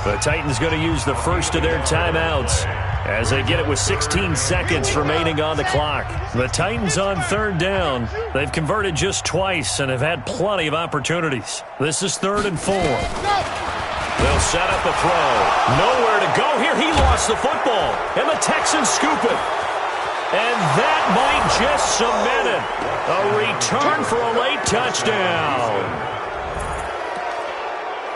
B: The Titans going to use the first of their timeouts as they get it with 16 seconds remaining on the clock. The Titans on 3rd down. They've converted just twice and have had plenty of opportunities. This is 3rd and 4. They'll set up a throw. Nowhere to go here. He lost the football, and the Texans scoop it. And that might just cemented. A return for a late touchdown.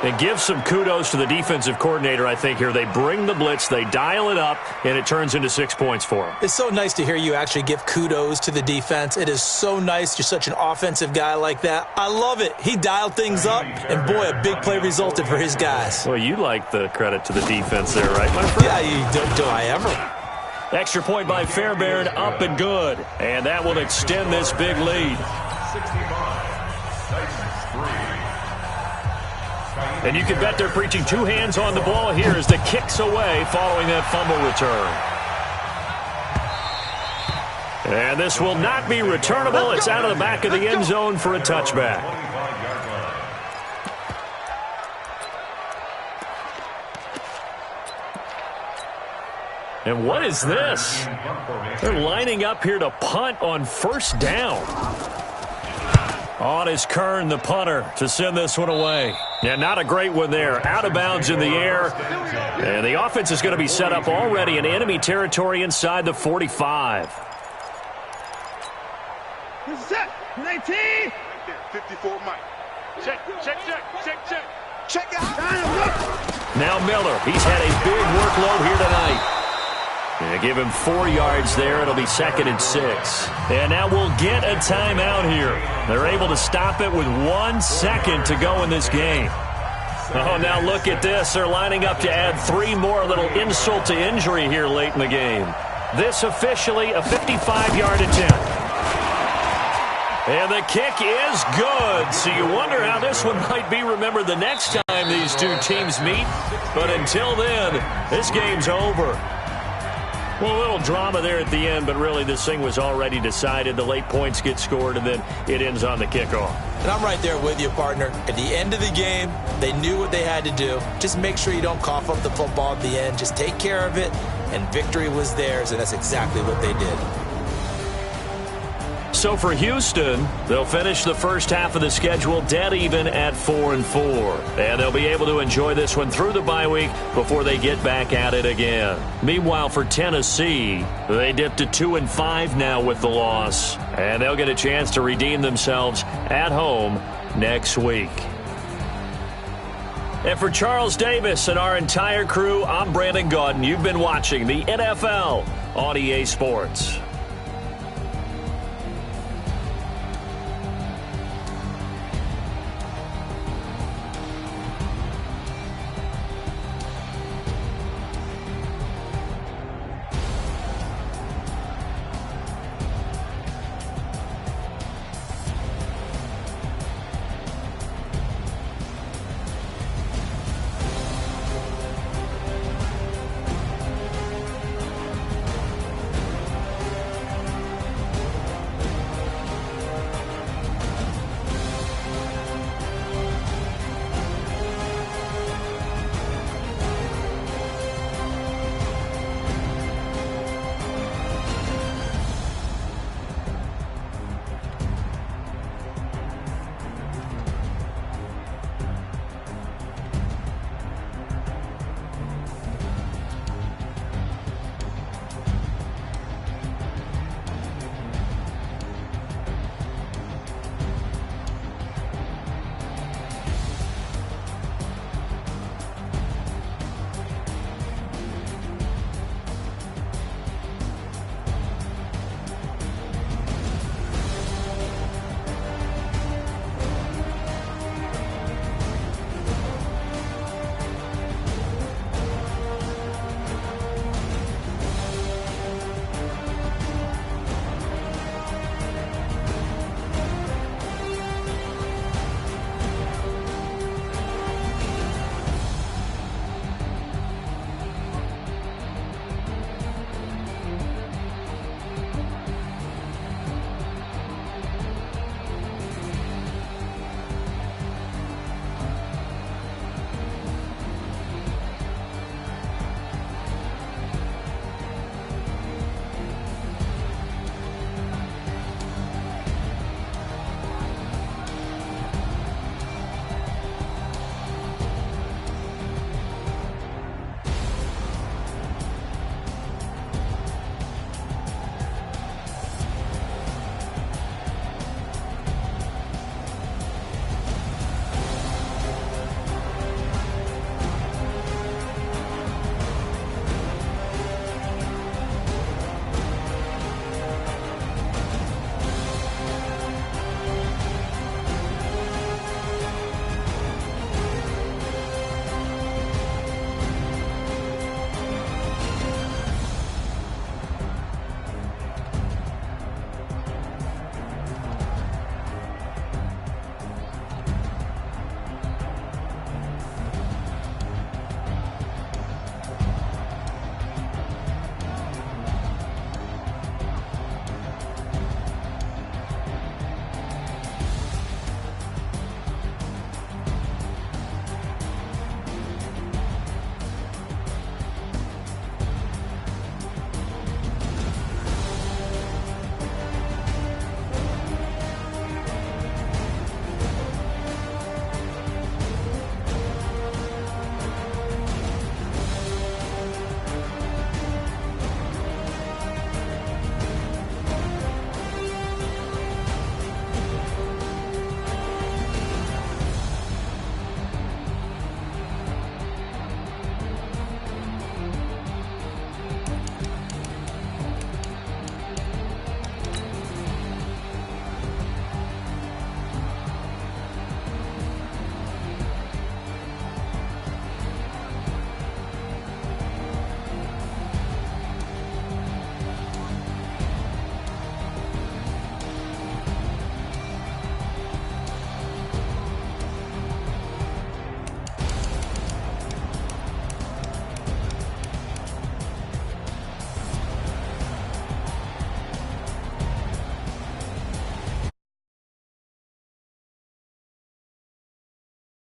B: And give some kudos to the defensive coordinator, I think, here. They bring the blitz, they dial it up, and it turns into 6 points for them.
C: It's so nice to hear you actually give kudos to the defense. It is so nice. You're such an offensive guy like that. I love it. He dialed things up, and boy, a big play resulted for his guys.
B: Well, you like the credit to the defense there, right, my friend?
C: Yeah, do I ever?
B: Extra point by Fairbairn, up and good. And that will extend this big lead.
E: 65-63.
B: And you can bet they're preaching two hands on the ball here as the kick's away following that fumble return. And this will not be returnable. It's out of the back of the end zone for a touchback. And what is this? They're lining up here to punt on first down. On is Kern, the punter, to send this one away. Yeah, not a great one there. Out of bounds in the air. And the offense is going to be set up already in enemy territory inside the 45.
D: Set. 19.
A: Right there, 54 Mike. Check. Check it out.
B: Now Miller, he's had a big workload here tonight. And give him 4 yards there. It'll be 2nd and 6. And now we'll get a timeout here. They're able to stop it with 1 second to go in this game. Oh, now look at this. They're lining up to add 3 more, a little insult to injury here late in the game. This officially a 55-yard attempt. And the kick is good. So you wonder how this one might be remembered the next time these two teams meet. But until then, this game's over. Well, a little drama there at the end, but really this thing was already decided. The late points get scored, and then it ends on the kickoff.
C: And I'm right there with you, partner. At the end of the game, they knew what they had to do. Just make sure you don't cough up the football at the end. Just take care of it, and victory was theirs, and that's exactly what they did.
B: So for Houston, they'll finish the first half of the schedule dead even at 4-4. And they'll be able to enjoy this one through the bye week before they get back at it again. Meanwhile, for Tennessee, they dipped to 2-5 now with the loss. And they'll get a chance to redeem themselves at home next week. And for Charles Davis and our entire crew, I'm Brandon Gaudin. You've been watching the NFL on EA Sports.